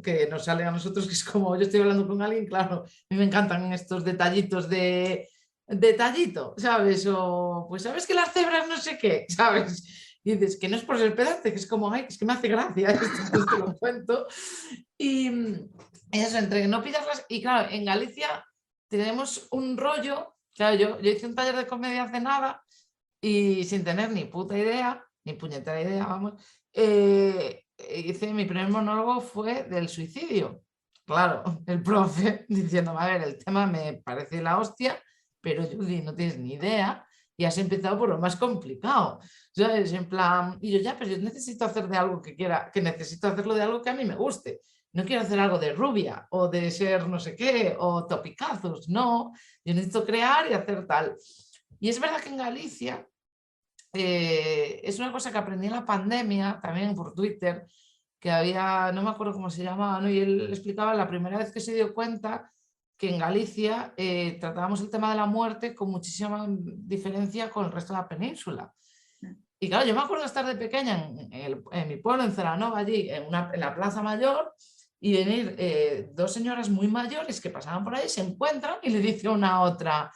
que nos sale a nosotros, que es como yo estoy hablando con alguien, claro, a mí me encantan estos detallitos de detallito, ¿sabes? O pues sabes que las cebras no sé qué, ¿sabes? Y dices que no es por ser pedante, que es como, ay, es que me hace gracia esto, entonces te lo cuento. Y eso, entre no pillas las... Y claro, en Galicia tenemos un rollo, claro, yo hice un taller de comedia hace nada y sin tener ni puta idea, ni puñetera idea, vamos, hice mi primer monólogo fue del suicidio. Claro, el profe diciéndome, a ver, el tema me parece la hostia, pero Judy, no tienes ni idea y has empezado por lo más complicado. ¿Sabes? En plan, y yo ya, pero yo necesito hacer de algo que quiera, que necesito hacerlo de algo que a mí me guste. No quiero hacer algo de rubia o de ser no sé qué o topicazos, no. Yo necesito crear y hacer tal. Y es verdad que en Galicia es una cosa que aprendí en la pandemia, también por Twitter, que había, no me acuerdo cómo se llamaba, ¿no? Y él explicaba la primera vez que se dio cuenta que en Galicia tratábamos el tema de la muerte con muchísima diferencia con el resto de la península. Y claro, yo me acuerdo de estar de pequeña en mi pueblo, en Celanova, allí, en la Plaza Mayor, y venir dos señoras muy mayores que pasaban por ahí, se encuentran y le dice una a otra,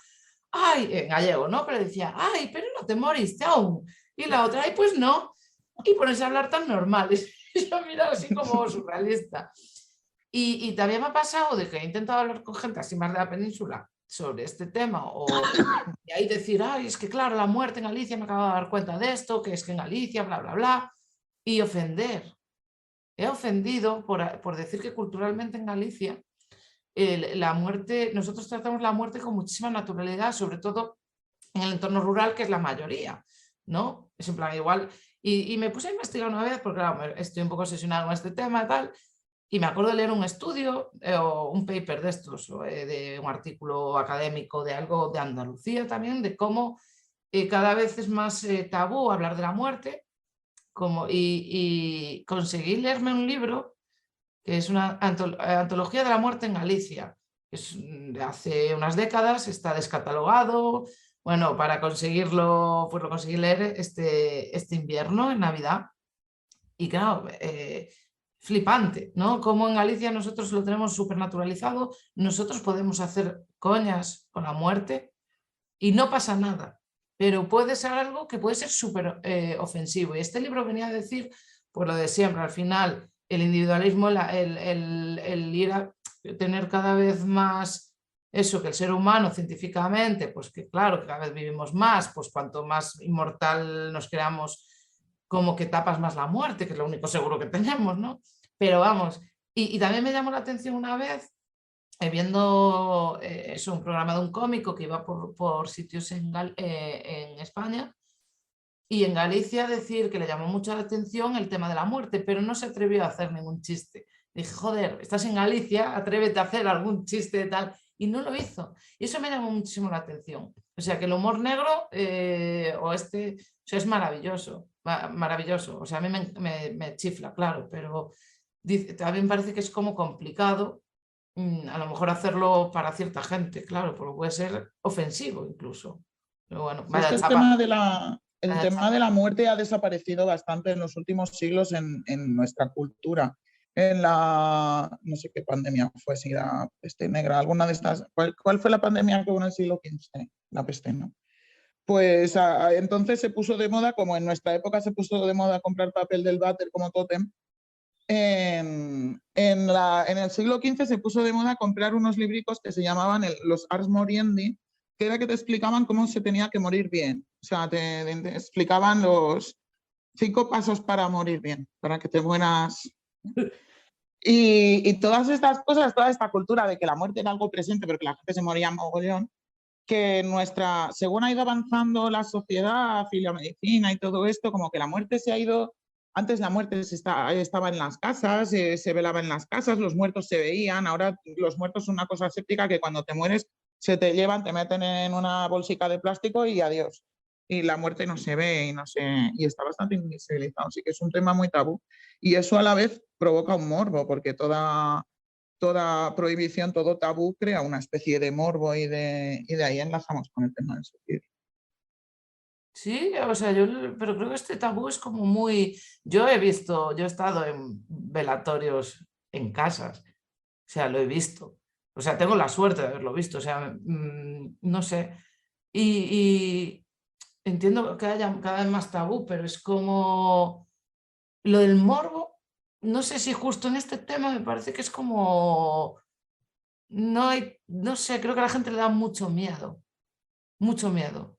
ay, en gallego, ¿no? Pero decía, ay, pero no te moriste aún. Y la otra, ay, pues no. Y ponerse a hablar tan normales. Y yo miraba así como surrealista. Y también me ha pasado de que he intentado hablar con gente así más de la península sobre este tema y ahí decir, ay, es que claro, la muerte en Galicia, me acabo de dar cuenta de esto, que es que en Galicia, bla, bla, bla, y ofender. He ofendido por decir que culturalmente en Galicia la muerte, nosotros tratamos la muerte con muchísima naturalidad, sobre todo en el entorno rural, que es la mayoría, ¿no? Es en plan igual. Y me puse a investigar una vez, porque claro, estoy un poco obsesionada con este tema y tal, y me acuerdo de leer un estudio o un paper de estos, de un artículo académico de algo de Andalucía también, de cómo cada vez es más tabú hablar de la muerte, y conseguí leerme un libro que es una antología de la muerte en Galicia, es de hace unas décadas, está descatalogado. Bueno, para conseguirlo, pues lo conseguí leer este invierno, en Navidad. Y claro, flipante, ¿no? Como en Galicia nosotros lo tenemos súper naturalizado, nosotros podemos hacer coñas con la muerte y no pasa nada, pero puede ser algo que puede ser súper ofensivo. Y este libro venía a decir, pues lo de siempre, al final, el individualismo, el ir a tener cada vez más eso, que el ser humano científicamente, pues que claro, que cada vez vivimos más, pues cuanto más inmortal nos creamos, como que tapas más la muerte, que es lo único seguro que tenemos, ¿no? Pero vamos, y también me llamó la atención una vez viendo eso, un programa de un cómico que iba por sitios en España y en Galicia decir que le llamó mucho la atención el tema de la muerte, pero no se atrevió a hacer ningún chiste. Dije, joder, estás en Galicia, atrévete a hacer algún chiste de tal, y no lo hizo. Y eso me llamó muchísimo la atención. O sea, que el humor negro o sea, es maravilloso, maravilloso. O sea, a mí me chifla, claro, pero también parece que es como complicado a lo mejor hacerlo para cierta gente, claro, porque puede ser ofensivo incluso. Pero bueno, Si es que vaya el chapa. tema de la muerte ha desaparecido bastante en los últimos siglos en nuestra cultura. En la, no sé qué pandemia fue, si la peste negra, alguna de estas. ¿Cuál fue la pandemia que hubo en el siglo XV? La peste, ¿no? Pues entonces se puso de moda, como en nuestra época se puso de moda comprar papel del váter como tótem. En el siglo XV se puso de moda comprar unos libricos que se llamaban los Ars Moriendi, que era que te explicaban cómo se tenía que morir bien. O sea, te explicaban los 5 pasos para morir bien, para que te mueras. Y todas estas cosas, toda esta cultura de que la muerte era algo presente, pero que la gente se moría mogollón, que según ha ido avanzando la sociedad y la medicina y todo esto, como que la muerte se ha ido. Antes la muerte estaba en las casas, se velaba en las casas, los muertos se veían. Ahora los muertos son una cosa aséptica que cuando te mueres se te llevan, te meten en una bolsica de plástico y adiós. Y la muerte no se ve y está bastante invisibilizado. Así que es un tema muy tabú. Y eso a la vez provoca un morbo, porque toda prohibición, todo tabú crea una especie de morbo y de ahí enlazamos con el tema del suicidio. Sí, o sea, pero creo que este tabú es como muy... yo he estado en velatorios en casas, o sea, lo he visto, o sea, tengo la suerte de haberlo visto, o sea, no sé, y entiendo que haya cada vez más tabú, pero es como lo del morbo, no sé si justo en este tema me parece que es como... no sé, creo que a la gente le da mucho miedo, mucho miedo.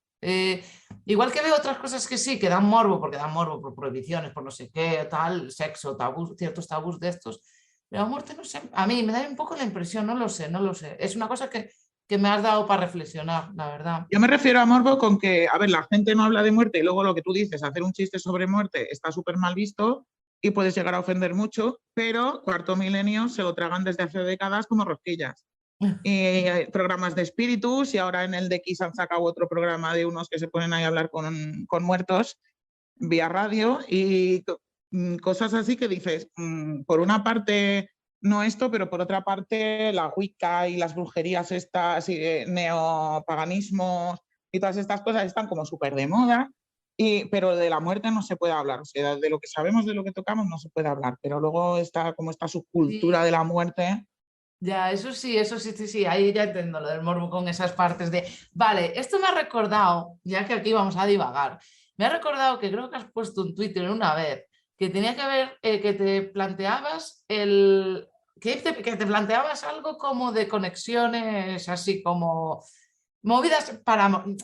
Igual que veo otras cosas que sí, que dan morbo, porque dan morbo por prohibiciones, por no sé qué, tal, sexo, tabús, ciertos tabús de estos. Pero la muerte, no sé, a mí me da un poco la impresión, no lo sé, no lo sé. Es una cosa que me has dado para reflexionar, la verdad. Yo me refiero a morbo con que, a ver, la gente no habla de muerte y luego lo que tú dices, hacer un chiste sobre muerte está súper mal visto y puedes llegar a ofender mucho, pero Cuarto Milenio se lo tragan desde hace décadas como rosquillas. Y programas de espíritus y ahora en el de X han sacado otro programa de unos que se ponen ahí a hablar con muertos vía radio y cosas así que dices, por una parte no esto, pero por otra parte la Wicca y las brujerías estas y neopaganismos y todas estas cosas están como súper de moda, pero de la muerte no se puede hablar, o sea, de lo que sabemos, de lo que tocamos no se puede hablar, pero luego está como esta subcultura de la muerte. Ya, eso sí, sí, ahí ya entiendo lo del morbo con esas partes de... Vale, esto me ha recordado, ya que aquí vamos a divagar, me ha recordado que creo que has puesto un Twitter una vez que tenía que ver, que te planteabas que te planteabas algo como de conexiones, así como movidas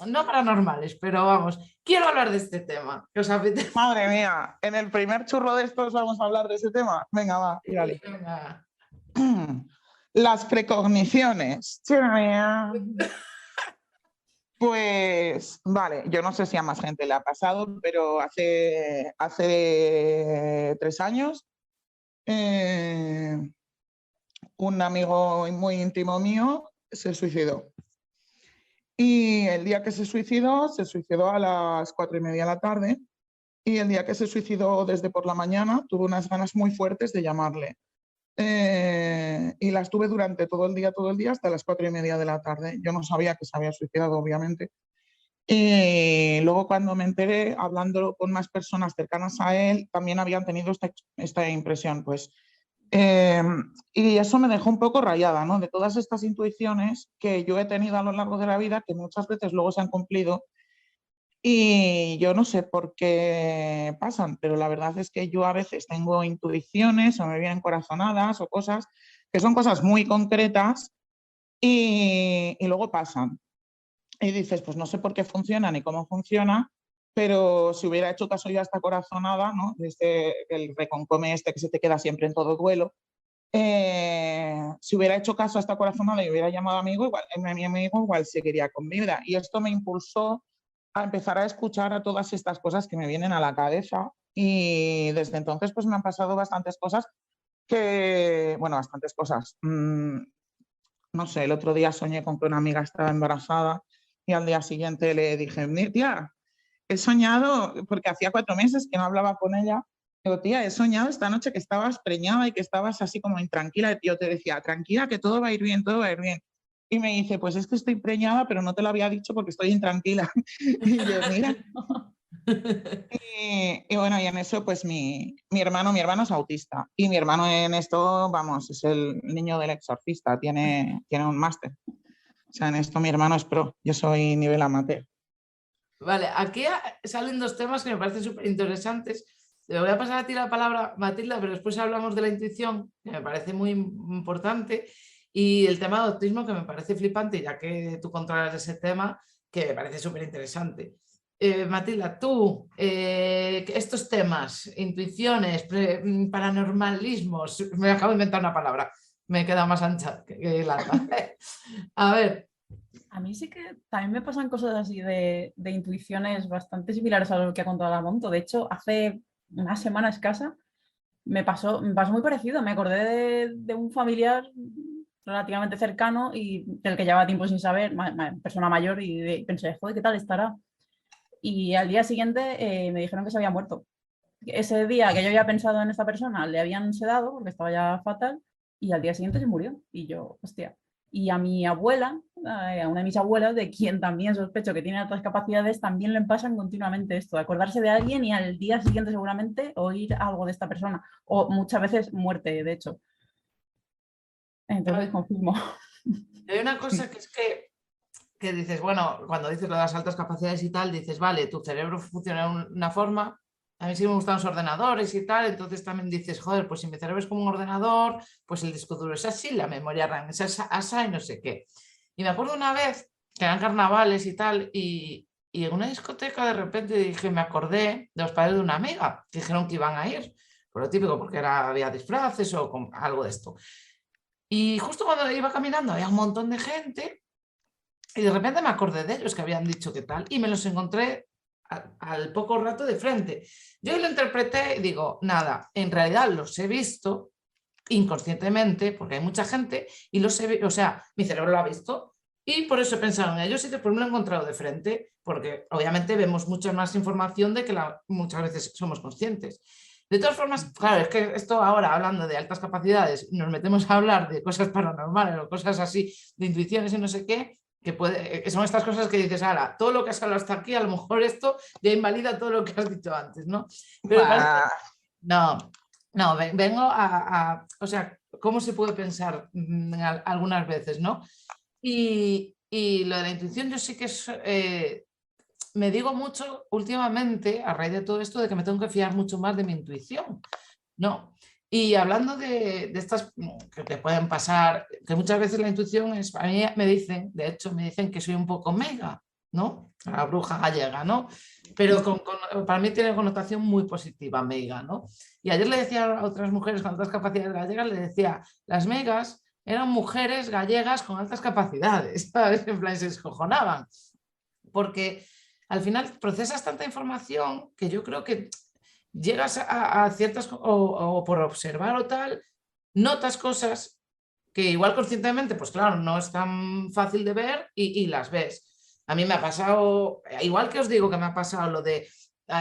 no paranormales, pero vamos, quiero hablar de este tema. ¿Qué os apetece? Madre mía, en el primer churro de estos vamos a hablar de ese tema. Venga, va, tírale. Venga. Las precogniciones. Pues vale, yo no sé si a más gente le ha pasado, pero hace 3 años un amigo muy íntimo mío se suicidó. Y el día que se suicidó a las 4:30 de la tarde. Y el día que se suicidó desde por la mañana tuve unas ganas muy fuertes de llamarle. y las tuve durante todo el día, hasta las 4:30 de la tarde. Yo no sabía que se había suicidado, obviamente. Y luego cuando me enteré, hablando con más personas cercanas a él, también habían tenido esta impresión. Pues, y eso me dejó un poco rayada, ¿no? De todas estas intuiciones que yo he tenido a lo largo de la vida, que muchas veces luego se han cumplido. Y yo no sé por qué pasan, pero la verdad es que yo a veces tengo intuiciones o me vienen corazonadas o cosas que son cosas muy concretas y luego pasan. Y dices, pues no sé por qué funciona ni cómo funciona, pero si hubiera hecho caso yo a esta corazonada, ¿no? El reconcome este que se te queda siempre en todo duelo, si hubiera hecho caso a esta corazonada y hubiera llamado a mi amigo, igual seguiría con vida. Y esto me impulsó a empezar a escuchar a todas estas cosas que me vienen a la cabeza, y desde entonces pues me han pasado bastantes cosas bastantes cosas. No sé, el otro día soñé con que una amiga estaba embarazada y al día siguiente le dije, tía, he soñado, porque hacía 4 meses que no hablaba con ella. Digo, tía, he soñado esta noche que estabas preñada y que estabas así como intranquila. Y yo te decía, tranquila, que todo va a ir bien, todo va a ir bien. Y me dice, pues es que estoy preñada, pero no te lo había dicho porque estoy intranquila. Y yo, mira. Y bueno, y en eso, pues mi hermano es autista. Y mi hermano en esto, vamos, es el niño del exorcista, tiene un máster. O sea, en esto mi hermano es pro, yo soy nivel amateur. Vale, aquí salen 2 temas que me parecen súper interesantes. Le voy a pasar a ti la palabra, Matilda, pero después hablamos de la intuición, que me parece muy importante, y el tema de autismo, que me parece flipante, ya que tú controlas ese tema, que me parece súper interesante. Matilda, tú, estos temas, intuiciones, paranormalismos, me acabo de inventar una palabra, me he quedado más ancha que larga. A ver. A mí sí que también me pasan cosas así de intuiciones bastante similares a lo que ha contado la Monto. De hecho, hace una semana escasa me pasó muy parecido. Me acordé de un familiar relativamente cercano y del que llevaba tiempo sin saber, persona mayor, y pensé, joder, ¿qué tal estará? Y al día siguiente me dijeron que se había muerto. Ese día que yo había pensado en esta persona le habían sedado porque estaba ya fatal, y al día siguiente se murió. Y yo, hostia. Y a mi abuela, a una de mis abuelas, de quien también sospecho que tiene otras capacidades, también le pasan continuamente esto, de acordarse de alguien y al día siguiente seguramente oír algo de esta persona, o muchas veces muerte, de hecho. Entonces confirmo. Hay una cosa que es que dices, bueno, cuando dices lo de las altas capacidades y tal, dices, vale, tu cerebro funciona de una forma, a mí sí me gustan los ordenadores y tal, entonces también dices, joder, pues si mi cerebro es como un ordenador, pues el disco duro es así, la memoria RAM es asa y no sé qué. Y me acuerdo una vez que eran carnavales y tal, y en una discoteca de repente dije, me acordé de los padres de una amiga, que dijeron que iban a ir, por lo típico, porque había disfraces o algo de esto. Y justo cuando iba caminando había un montón de gente y de repente me acordé de ellos que habían dicho qué tal y me los encontré al poco rato de frente. Yo lo interpreté y digo, nada, en realidad los he visto inconscientemente porque hay mucha gente y los he visto, o sea, mi cerebro lo ha visto y por eso he pensado en ellos y después me lo he encontrado de frente porque obviamente vemos mucha más información de que muchas veces somos conscientes. De todas formas, claro, es que esto ahora, hablando de altas capacidades, nos metemos a hablar de cosas paranormales o cosas así, de intuiciones y no sé qué, que son estas cosas que dices, ahora, todo lo que has hablado hasta aquí, a lo mejor esto ya invalida todo lo que has dicho antes, ¿no? Pero no, vengo o sea, ¿cómo se puede pensar algunas veces, ¿no? Y lo de la intuición yo sí que es... me digo mucho últimamente, a raíz de todo esto, de que me tengo que fiar mucho más de mi intuición, ¿no? Y hablando de estas que te pueden pasar, que muchas veces la intuición es, a mí me dicen, de hecho me dicen que soy un poco meiga, ¿no? La bruja gallega, ¿no? Pero para mí tiene connotación muy positiva, meiga, ¿no? Y ayer le decía a otras mujeres con otras capacidades gallegas, le decía, las meigas eran mujeres gallegas con altas capacidades, ¿sabes? En plan, se escojonaban, porque al final procesas tanta información que yo creo que llegas a ciertas, o por observar o tal, notas cosas que igual conscientemente, pues claro, no es tan fácil de ver y las ves. A mí me ha pasado, igual que os digo que me ha pasado lo de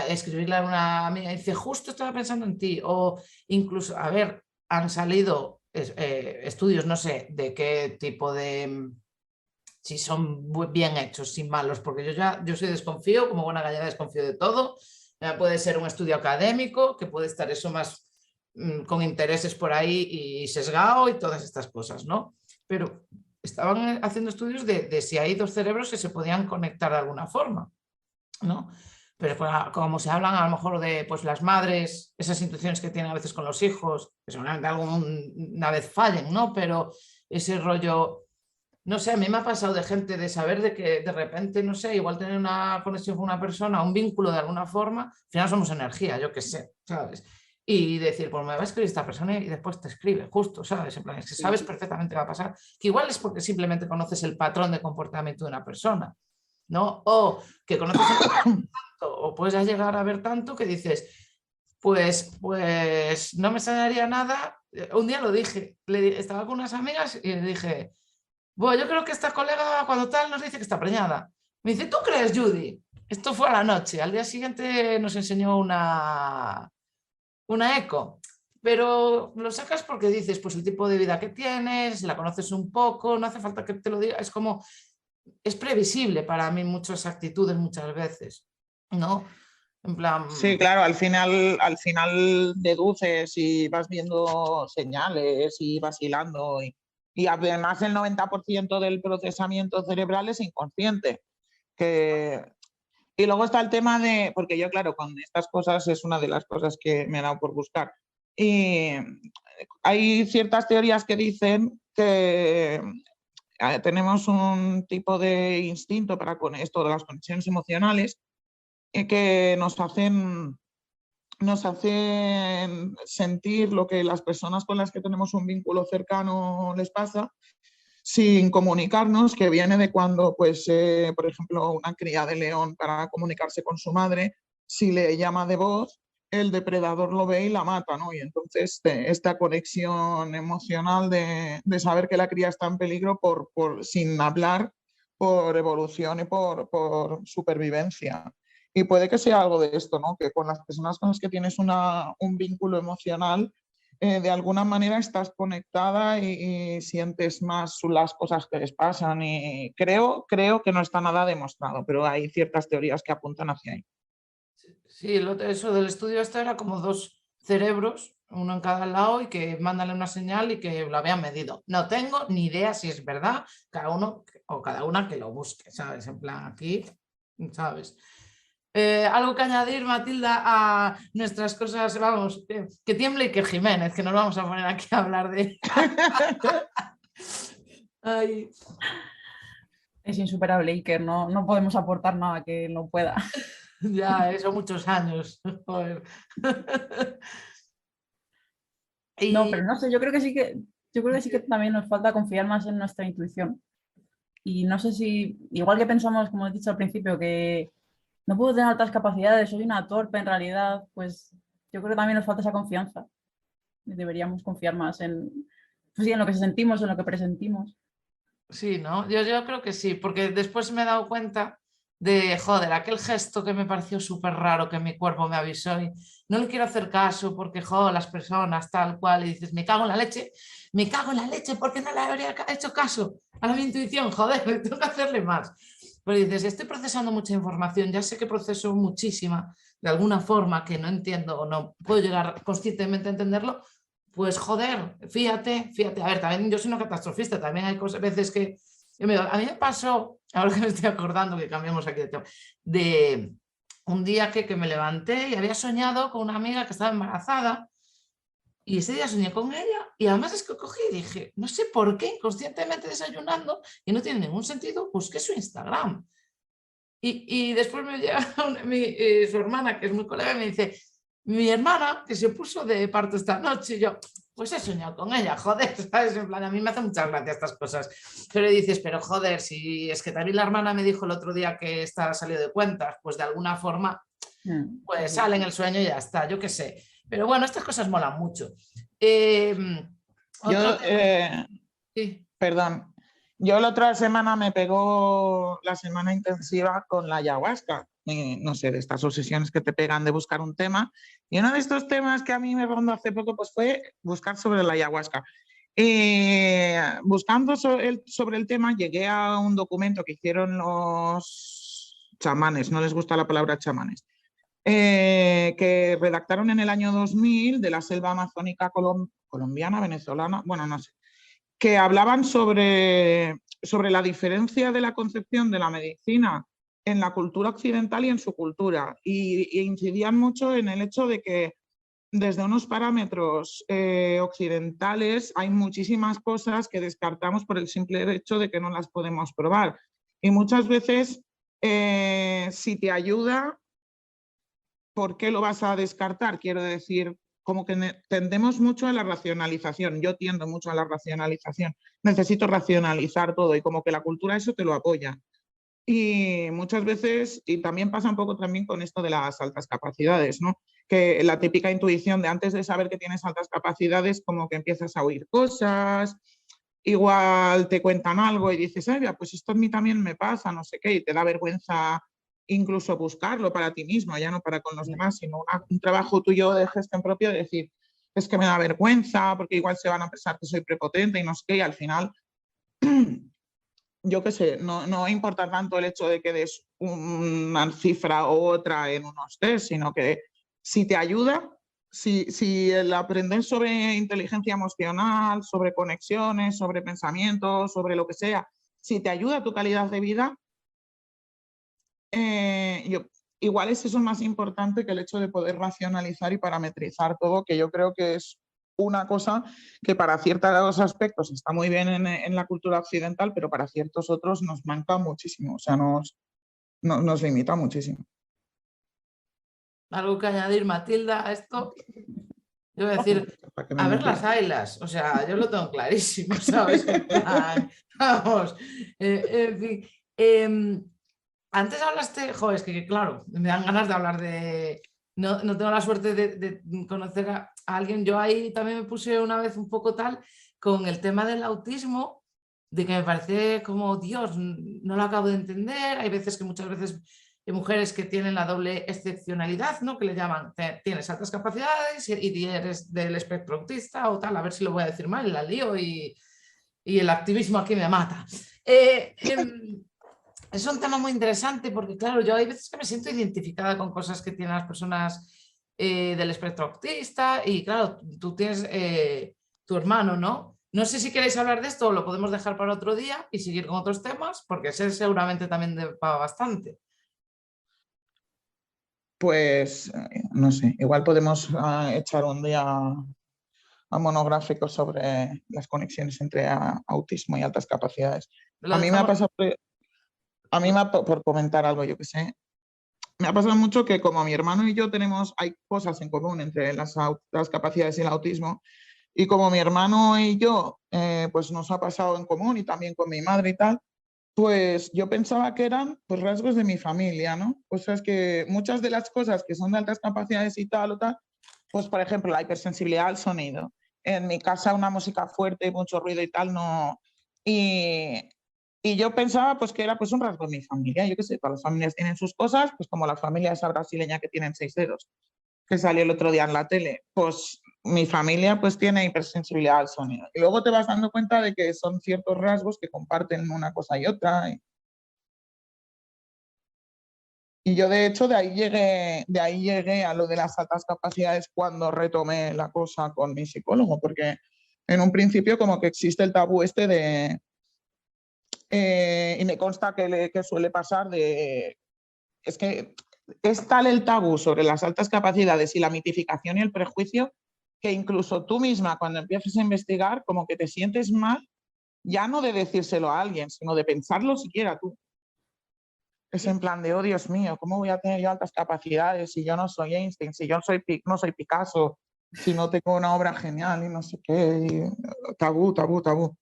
escribirle a una amiga y dice, justo estaba pensando en ti, o incluso, a ver, han salido estudios, no sé de qué tipo de, si son bien hechos, si malos, porque yo soy desconfío, como buena gallega desconfío de todo. Puede ser un estudio académico, que puede estar eso más con intereses por ahí y sesgado y todas estas cosas, ¿no? Pero estaban haciendo estudios de si hay dos cerebros que se podían conectar de alguna forma, ¿no? Pero como se hablan a lo mejor de pues, las madres, esas intuiciones que tienen a veces con los hijos, que seguramente alguna vez fallen, ¿no? Pero ese rollo, no sé, a mí me ha pasado de gente de saber de que de repente, no sé, igual tener una conexión con una persona, un vínculo de alguna forma, al final somos energía, yo qué sé, ¿sabes? Y decir, pues me va a escribir esta persona y después te escribe, justo, ¿sabes? En plan, es que sabes perfectamente qué va a pasar, que igual es porque simplemente conoces el patrón de comportamiento de una persona, ¿no? O que conoces el o puedes llegar a ver tanto que dices, pues no me extrañaría nada. Un día lo dije, estaba con unas amigas y le dije, bueno, yo creo que esta colega cuando tal nos dice que está preñada. Me dice, ¿tú crees, Judy? Esto fue a la noche. Al día siguiente nos enseñó una eco. Pero lo sacas porque dices, pues el tipo de vida que tienes, la conoces un poco, no hace falta que te lo diga. Es como, es previsible para mí muchas actitudes muchas veces, ¿no? En plan... Sí, claro, al final deduces y vas viendo señales y vas hilando y además el 90% del procesamiento cerebral es inconsciente. Y luego está el tema de, porque yo claro, con estas cosas es una de las cosas que me ha dado por buscar. Y hay ciertas teorías que dicen que tenemos un tipo de instinto para con esto de las conexiones emocionales que nos hacen sentir lo que las personas con las que tenemos un vínculo cercano les pasa sin comunicarnos, que viene de cuando, pues, por ejemplo, una cría de león para comunicarse con su madre, si le llama de voz, el depredador lo ve y la mata, ¿no? Y entonces esta conexión emocional de saber que la cría está en peligro sin hablar, por evolución y por supervivencia. Y puede que sea algo de esto, ¿no? Que con las personas con las que tienes un vínculo emocional, de alguna manera estás conectada y sientes más las cosas que les pasan. Y creo que no está nada demostrado, pero hay ciertas teorías que apuntan hacia ahí. Sí, eso del estudio este era como dos cerebros, uno en cada lado y que mándale una señal y que lo habían medido. No tengo ni idea si es verdad, cada uno o cada una que lo busque, ¿sabes? En plan aquí, ¿sabes? Algo que añadir, Matilda, a nuestras cosas, vamos, que tiemble y que Jiménez, que nos vamos a poner aquí a hablar de... Ay. Es insuperable, Iker, no podemos aportar nada que no pueda. Ya, eso muchos años. Joder. No, pero no sé, yo creo que sí que también nos falta confiar más en nuestra intuición. Y no sé si, igual que pensamos, como he dicho al principio, que no puedo tener altas capacidades, soy una torpe en realidad, pues yo creo que también nos falta esa confianza. Deberíamos confiar más pues sí, en lo que sentimos, en lo que presentimos. Sí, ¿no? Yo creo que sí, porque después me he dado cuenta de, joder, aquel gesto que me pareció súper raro que mi cuerpo me avisó y no le quiero hacer caso porque, joder, las personas tal cual y dices, me cago en la leche porque no le habría hecho caso a mi intuición, joder, tengo que hacerle más. Pero dices, estoy procesando mucha información, ya sé que proceso muchísima de alguna forma que no entiendo o no puedo llegar conscientemente a entenderlo, pues joder, fíjate, a ver, también yo soy una catastrofista, también hay veces que... A mí me pasó, ahora que me estoy acordando que cambiamos aquí de tema, de un día que me levanté y había soñado con una amiga que estaba embarazada y ese día soñé con ella y además es que cogí y dije, no sé por qué, inconscientemente desayunando y no tiene ningún sentido, busqué su Instagram. Y después me llega su hermana, que es muy colega, y me dice, mi hermana, que se puso de parto esta noche, y yo, pues he soñado con ella, joder, ¿sabes? En plan, a mí me hacen muchas gracias estas cosas. Pero dices, pero joder, si es que también la hermana me dijo el otro día que está salido de cuentas, pues de alguna forma, pues sale en el sueño y ya está, yo qué sé. Pero bueno, estas cosas molan mucho. Sí. Perdón, yo la otra semana me pegó la semana intensiva con la ayahuasca, no sé, de estas obsesiones que te pegan de buscar un tema. Y uno de estos temas que a mí me rondó hace poco pues fue buscar sobre la ayahuasca. Buscando sobre el tema, llegué a un documento que hicieron los chamanes, no les gusta la palabra chamanes, que redactaron en el año 2000 de la selva amazónica colombiana, venezolana, bueno, no sé, que hablaban sobre la diferencia de la concepción de la medicina en la cultura occidental y en su cultura, y incidían mucho en el hecho de que desde unos parámetros occidentales hay muchísimas cosas que descartamos por el simple hecho de que no las podemos probar. Y muchas veces, si te ayuda, ¿por qué lo vas a descartar? Quiero decir, como que tendemos mucho a la racionalización. Yo tiendo mucho a la racionalización. Necesito racionalizar todo y como que la cultura eso te lo apoya. Y muchas veces, y también pasa un poco también con esto de las altas capacidades, ¿no? Que la típica intuición de antes de saber que tienes altas capacidades, como que empiezas a oír cosas, igual te cuentan algo y dices, ay, pues esto a mí también me pasa, no sé qué, y te da vergüenza incluso buscarlo para ti mismo, ya no para con los demás, sino un trabajo tuyo de gestión propia de decir, es que me da vergüenza, porque igual se van a pensar que soy prepotente y no sé qué, y al final yo qué sé, no importa tanto el hecho de que des una cifra u otra en unos test, sino que si te ayuda, si el aprender sobre inteligencia emocional, sobre conexiones, sobre pensamientos, sobre lo que sea, si te ayuda a tu calidad de vida, igual es eso más importante que el hecho de poder racionalizar y parametrizar todo, que yo creo que es una cosa que para ciertos aspectos está muy bien en la cultura occidental, pero para ciertos otros nos manca muchísimo, o sea, nos limita muchísimo. ¿Algo que añadir, Matilda, a esto? Yo voy a decir, a ver las ailas, o sea, yo lo tengo clarísimo, ¿sabes? En plan, vamos, en fin. Antes hablaste, joder, es que claro, me dan ganas de hablar de... No tengo la suerte de conocer a alguien. Yo ahí también me puse una vez un poco tal con el tema del autismo, de que me parece como, Dios, no lo acabo de entender. Hay veces que muchas veces hay mujeres que tienen la doble excepcionalidad, ¿no? Que le llaman, tienes altas capacidades y eres del espectro autista o tal, a ver si lo voy a decir mal, la lío y el activismo aquí me mata. Es un tema muy interesante porque, claro, yo hay veces que me siento identificada con cosas que tienen las personas del espectro autista y, claro, tú tienes tu hermano, ¿no? No sé si queréis hablar de esto o lo podemos dejar para otro día y seguir con otros temas, porque ese seguramente también va bastante. Pues, no sé, igual podemos echar un día a monográfico sobre las conexiones entre autismo y altas capacidades. A mí me ha pasado, por comentar algo, yo que sé, me ha pasado mucho que como mi hermano y yo hay cosas en común entre las altas capacidades y el autismo, y como mi hermano y yo pues nos ha pasado en común y también con mi madre y tal, pues yo pensaba que eran pues, rasgos de mi familia, ¿no? O sea, es que muchas de las cosas que son de altas capacidades y tal o tal, pues por ejemplo la hipersensibilidad al sonido. En mi casa una música fuerte, mucho ruido y tal, no... Y yo pensaba pues que era pues un rasgo de mi familia. Yo qué sé, todas las familias tienen sus cosas, pues como la familia esa brasileña que tienen 6 dedos, que salió el otro día en la tele, pues mi familia pues tiene hipersensibilidad al sonido. Y luego te vas dando cuenta de que son ciertos rasgos que comparten una cosa y otra. Y yo de hecho de ahí llegué a lo de las altas capacidades cuando retomé la cosa con mi psicólogo, porque en un principio como que existe el tabú este de... y me consta que suele pasar de... Es que es tal el tabú sobre las altas capacidades y la mitificación y el prejuicio que incluso tú misma cuando empiezas a investigar como que te sientes mal, ya no de decírselo a alguien, sino de pensarlo siquiera tú. Es en plan de, oh Dios mío, ¿cómo voy a tener yo altas capacidades si yo no soy Einstein, si yo no soy Picasso, si no tengo una obra genial y no sé qué? Y tabú, tabú, tabú.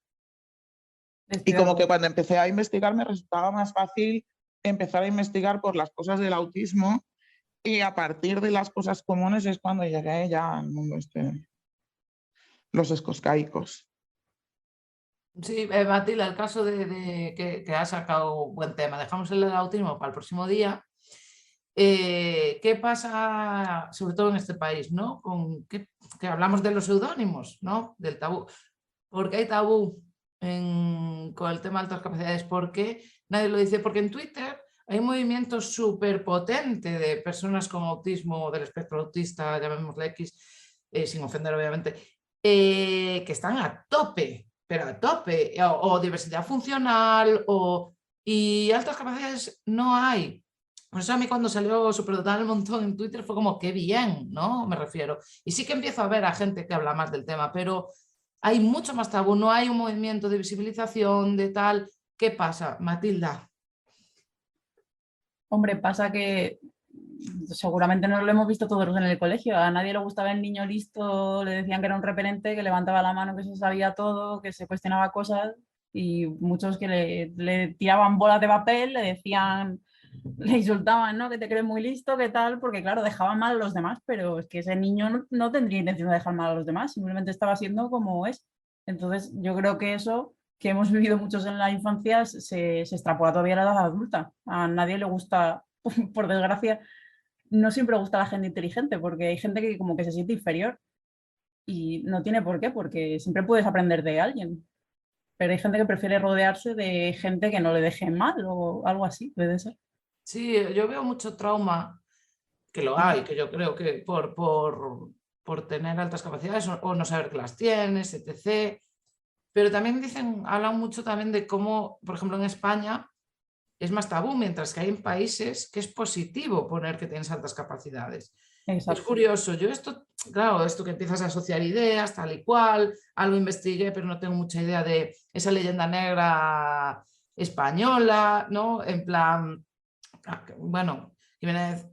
Y como que cuando empecé a investigar me resultaba más fácil empezar a investigar por las cosas del autismo y a partir de las cosas comunes es cuando llegué ya al mundo los escoscaicos. Sí, Matilda, el caso de que has sacado buen tema. Dejamos el autismo para el próximo día. ¿Qué pasa, sobre todo en este país, ¿no? Que hablamos de los seudónimos, ¿no? Del tabú. ¿Por qué hay tabú con el tema de altas capacidades? ¿Por qué nadie lo dice? Porque en Twitter hay un movimiento súper potente de personas con autismo, del espectro autista, llamémosle X, sin ofender obviamente, que están a tope, pero a tope, o diversidad funcional, y altas capacidades no hay. Por eso a mí cuando salió Superdotada el Montón en Twitter fue como, qué bien, ¿no? Me refiero. Y sí que empiezo a ver a gente que habla más del tema, pero hay mucho más tabú, no hay un movimiento de visibilización, de tal. ¿Qué pasa, Matilda? Hombre, pasa que seguramente no lo hemos visto todos en el colegio. A nadie le gustaba el niño listo, le decían que era un repelente, que levantaba la mano, que se sabía todo, que se cuestionaba cosas, y muchos que le tiraban bolas de papel, le decían, le insultaban, ¿no? Que te crees muy listo, ¿qué tal? Porque claro, dejaban mal a los demás, pero es que ese niño no tendría intención de dejar mal a los demás, simplemente estaba siendo como es. Entonces yo creo que eso que hemos vivido muchos en la infancia se extrapola todavía a la edad adulta. A nadie le gusta, por desgracia, no siempre gusta la gente inteligente, porque hay gente que como que se siente inferior y no tiene por qué, porque siempre puedes aprender de alguien. Pero hay gente que prefiere rodearse de gente que no le deje mal o algo así, debe ser. Sí, yo veo mucho trauma, que lo hay, que yo creo que por tener altas capacidades o no saber que las tienes, etc. Pero también hablan mucho también de cómo, por ejemplo, en España es más tabú, mientras que hay en países que es positivo poner que tienes altas capacidades. Exacto. Es curioso, yo claro, esto que empiezas a asociar ideas, tal y cual, algo investigué, pero no tengo mucha idea de esa leyenda negra española, ¿no? En plan, bueno,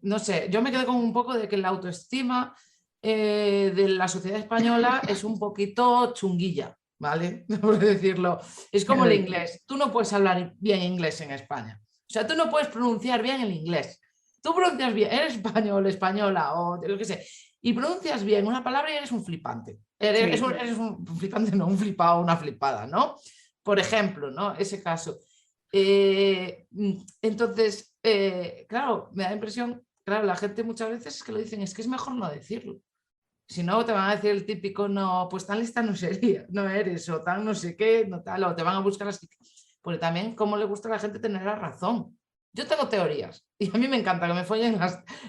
no sé, yo me quedé con un poco de que la autoestima de la sociedad española es un poquito chunguilla, ¿vale? Por decirlo. Es como el inglés. Tú no puedes hablar bien inglés en España. O sea, tú no puedes pronunciar bien el inglés. Tú pronuncias bien, eres español, española o lo que sé, y pronuncias bien una palabra y eres un flipante. Eres un flipante, no un flipado, una flipada, ¿no? Por ejemplo, ¿no? Ese caso. Entonces, claro, me da la impresión, claro, la gente muchas veces es que lo dicen, es que es mejor no decirlo. Si no, te van a decir el típico, no, pues tan lista no sería, no eres, o tan no sé qué, no tal, o te van a buscar así. Porque también, ¿cómo le gusta a la gente tener la razón? Yo tengo teorías y a mí me encanta que me follen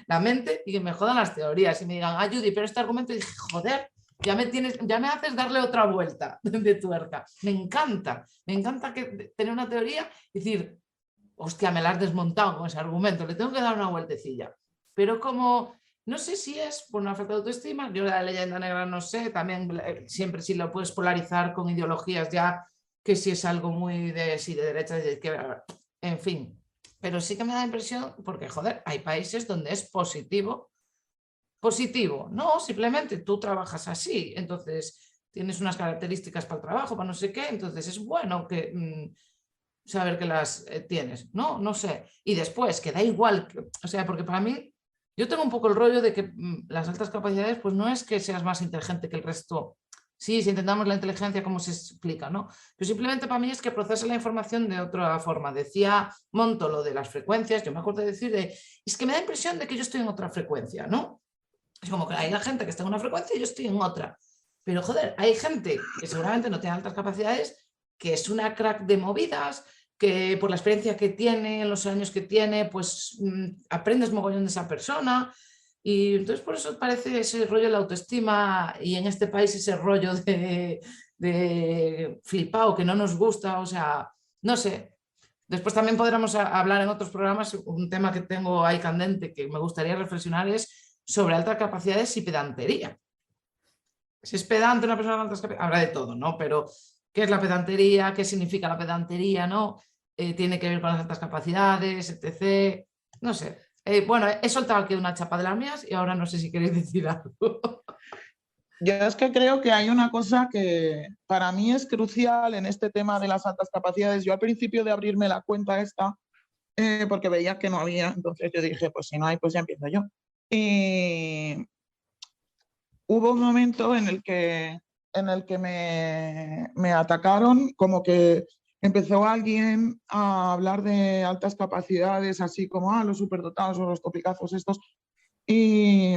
la mente y que me jodan las teorías y me digan, ah, Judy, pero este argumento, y dije, joder, ya me haces darle otra vuelta de tuerca. Me encanta tener una teoría y decir, hostia, me la has desmontado con ese argumento, le tengo que dar una vueltecilla. Pero como, no sé si es por una falta de autoestima, yo la leyenda negra no sé, también siempre si lo puedes polarizar con ideologías ya, que si es algo muy de derecha, de izquierda, en fin. Pero sí que me da la impresión, porque joder, hay países donde es positivo, no, simplemente tú trabajas así, entonces tienes unas características para el trabajo, para no sé qué, entonces es bueno que saber que las tienes, ¿no? No sé. Y después, que da igual, o sea, porque para mí, yo tengo un poco el rollo de que las altas capacidades, pues no es que seas más inteligente que el resto. Sí, si intentamos la inteligencia, ¿cómo se explica, no? Pero simplemente para mí es que procesa la información de otra forma. Decía Monto lo de las frecuencias, yo me acuerdo de decir, es que me da impresión de que yo estoy en otra frecuencia, ¿no? Es como que hay la gente que está en una frecuencia y yo estoy en otra. Pero joder, hay gente que seguramente no tiene altas capacidades, que es una crack de movidas, que por la experiencia que tiene, los años que tiene, pues aprendes mogollón de esa persona. Y entonces por eso parece ese rollo de la autoestima y en este país ese rollo de flipado que no nos gusta, o sea, no sé. Después también podremos hablar en otros programas, un tema que tengo ahí candente que me gustaría reflexionar es sobre altas capacidades y pedantería. Si es pedante una persona con altas capacidades, habrá de todo, ¿no? Pero ¿qué es la pedantería? ¿Qué significa la pedantería? ¿No? Tiene que ver con las altas capacidades, etc. No sé. Bueno, he soltado aquí una chapa de las mías y ahora no sé si queréis decir algo. Yo es que creo que hay una cosa que para mí es crucial en este tema de las altas capacidades. Yo al principio de abrirme la cuenta esta, porque veía que no había, entonces yo dije, pues si no hay, pues ya empiezo yo. Y hubo un momento en el que me atacaron, como que empezó alguien a hablar de altas capacidades, así como los superdotados o los topicazos estos, y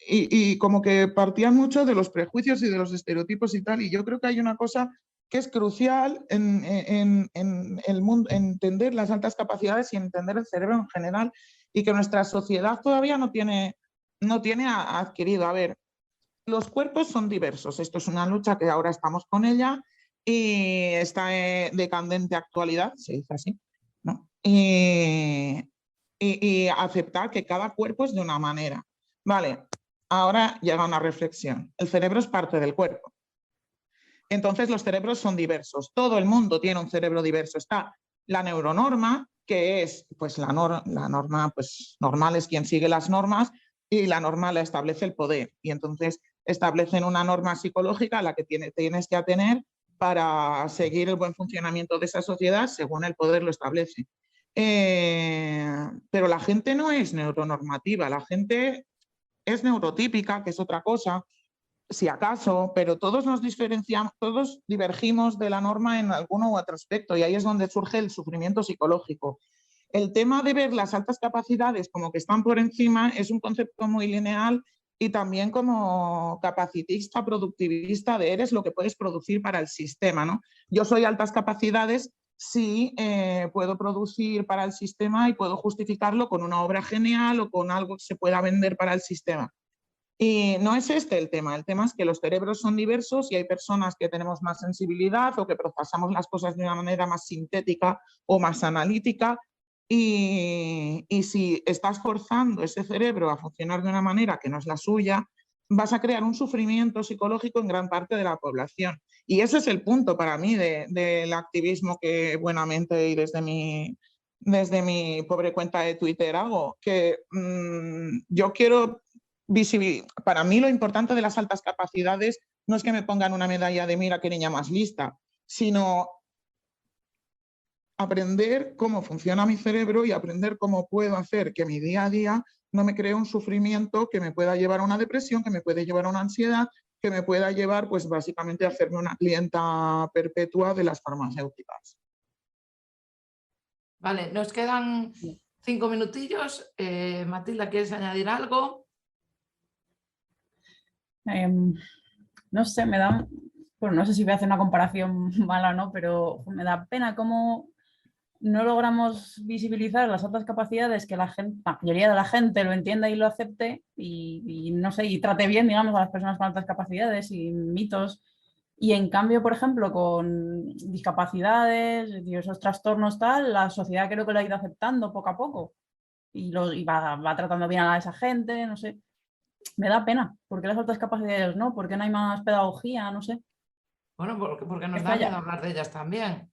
y como que partían mucho de los prejuicios y de los estereotipos y tal, y yo creo que hay una cosa que es crucial en el mundo, entender las altas capacidades y entender el cerebro en general, y que nuestra sociedad todavía no tiene adquirido. A ver, los cuerpos son diversos, esto es una lucha que ahora estamos con ella y está de candente actualidad, se dice así, ¿no? Y aceptar que cada cuerpo es de una manera. Vale, ahora llega una reflexión. El cerebro es parte del cuerpo. Entonces los cerebros son diversos. Todo el mundo tiene un cerebro diverso. Está la neuronorma, que es pues la norma pues, normal es quien sigue las normas, y la norma la establece el poder. Y entonces establecen una norma psicológica a la que tienes que atener para seguir el buen funcionamiento de esa sociedad según el poder lo establece. Pero la gente no es neuronormativa, la gente es neurotípica, que es otra cosa, si acaso, pero todos nos diferenciamos, todos divergimos de la norma en alguno u otro aspecto, y ahí es donde surge el sufrimiento psicológico. El tema de ver las altas capacidades como que están por encima es un concepto muy lineal y también como capacitista, productivista, de eres lo que puedes producir para el sistema, ¿no? Yo soy altas capacidades si puedo producir para el sistema y puedo justificarlo con una obra genial o con algo que se pueda vender para el sistema. Y no es este el tema es que los cerebros son diversos y hay personas que tenemos más sensibilidad o que procesamos las cosas de una manera más sintética o más analítica, y si estás forzando ese cerebro a funcionar de una manera que no es la suya, vas a crear un sufrimiento psicológico en gran parte de la población. Y ese es el punto para mí del activismo que buenamente y desde mi pobre cuenta de Twitter hago, que yo quiero para mí lo importante de las altas capacidades no es que me pongan una medalla de mira qué niña más lista, sino aprender cómo funciona mi cerebro y aprender cómo puedo hacer que mi día a día no me cree un sufrimiento que me pueda llevar a una depresión, que me puede llevar a una ansiedad, que me pueda llevar pues básicamente a hacerme una clienta perpetua de las farmacéuticas. Vale, nos quedan 5 minutillos. Matilda, ¿quieres añadir algo? No sé, bueno, no sé si voy a hacer una comparación mala o no, pero me da pena cómo no logramos visibilizar las altas capacidades, que la mayoría de la gente lo entienda y lo acepte y no sé, y trate bien, digamos, a las personas con altas capacidades y mitos. Y en cambio, por ejemplo, con discapacidades y esos trastornos tal, la sociedad creo que lo ha ido aceptando poco a poco y va tratando bien a esa gente, no sé. Me da pena. ¿Por qué las altas capacidades no? ¿Por qué no hay más pedagogía? No sé. Bueno, porque nos Que da miedo falla. hablar de ellas también,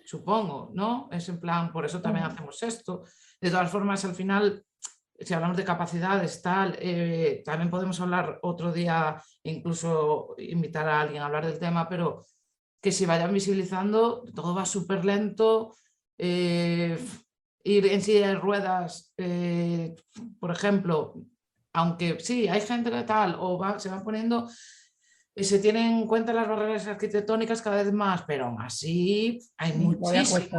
supongo, ¿no? Es en plan, por eso también hacemos esto. De todas formas, al final, si hablamos de capacidades, tal, también podemos hablar otro día, incluso invitar a alguien a hablar del tema, pero que se vayan visibilizando, todo va súper lento. Ir en silla de ruedas, por ejemplo, aunque sí, hay gente que tal, se van poniendo, se tienen en cuenta las barreras arquitectónicas cada vez más, pero aún así hay Sí, todavía cuesta,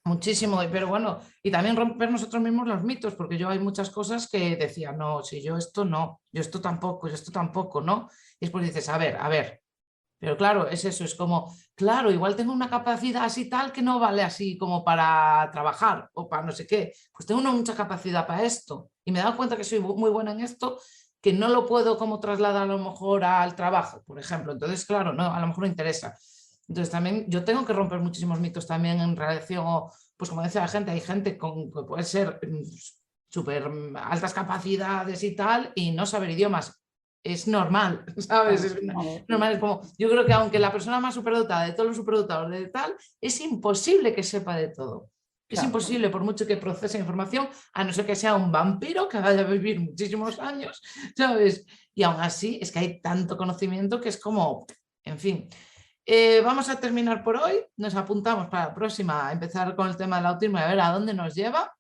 muchísimo, muchísimo. Pero bueno, y también romper nosotros mismos los mitos, porque yo hay muchas cosas que decía, no, si yo esto no, yo esto tampoco, ¿no? Y después dices, a ver. Pero claro, es eso, es como, claro, igual tengo una capacidad así tal que no vale así como para trabajar o para no sé qué. Pues tengo mucha capacidad para esto y me he dado cuenta que soy muy buena en esto, que no lo puedo como trasladar a lo mejor al trabajo, por ejemplo. Entonces, claro, no, a lo mejor no interesa. Entonces también yo tengo que romper muchísimos mitos también en relación, pues como decía la gente, hay gente que puede ser súper altas capacidades y tal y no saber idiomas. Es normal, ¿sabes? Es normal, es como, yo creo que aunque la persona más superdotada de todos los superdotados de tal, es imposible que sepa de todo. Es imposible, por mucho que procese información, a no ser que sea un vampiro que vaya a vivir muchísimos años, ¿sabes? Y aún así es que hay tanto conocimiento que es como, en fin. Vamos a terminar por hoy, nos apuntamos para la próxima a empezar con el tema del autismo y a ver a dónde nos lleva,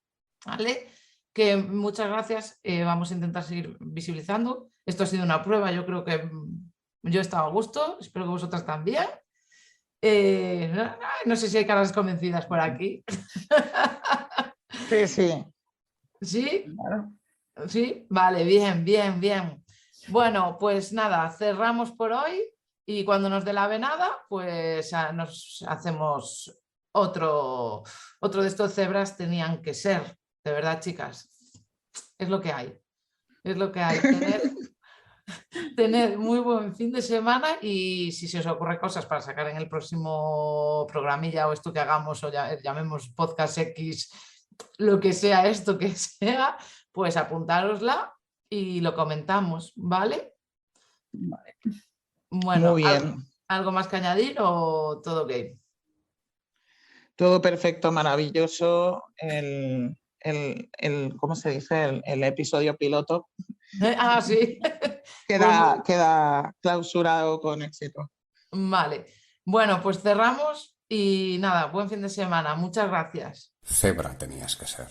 ¿vale? Que muchas gracias, vamos a intentar seguir visibilizando. Esto ha sido una prueba, yo creo que yo he estado a gusto, espero que vosotras también. No sé si hay caras convencidas por aquí. Sí, sí. ¿Sí? Claro. ¿Sí? Vale, bien. Bueno, pues nada, cerramos por hoy y cuando nos dé la venada, pues nos hacemos otro de estos cebras tenían que ser. De verdad, chicas, es lo que hay. Es lo que hay. Tener muy buen fin de semana y si se os ocurre cosas para sacar en el próximo programilla o esto que hagamos o llamemos podcast X, lo que sea esto que sea, pues apuntárosla y lo comentamos, ¿vale? Vale. Bueno, Muy bien. ¿algo más que añadir o todo ok? Todo perfecto, maravilloso. ¿Cómo se dice? El episodio piloto Ah, sí. queda clausurado con éxito. Vale. Bueno, pues cerramos y nada, buen fin de semana. Muchas gracias. Cebra tenías que ser.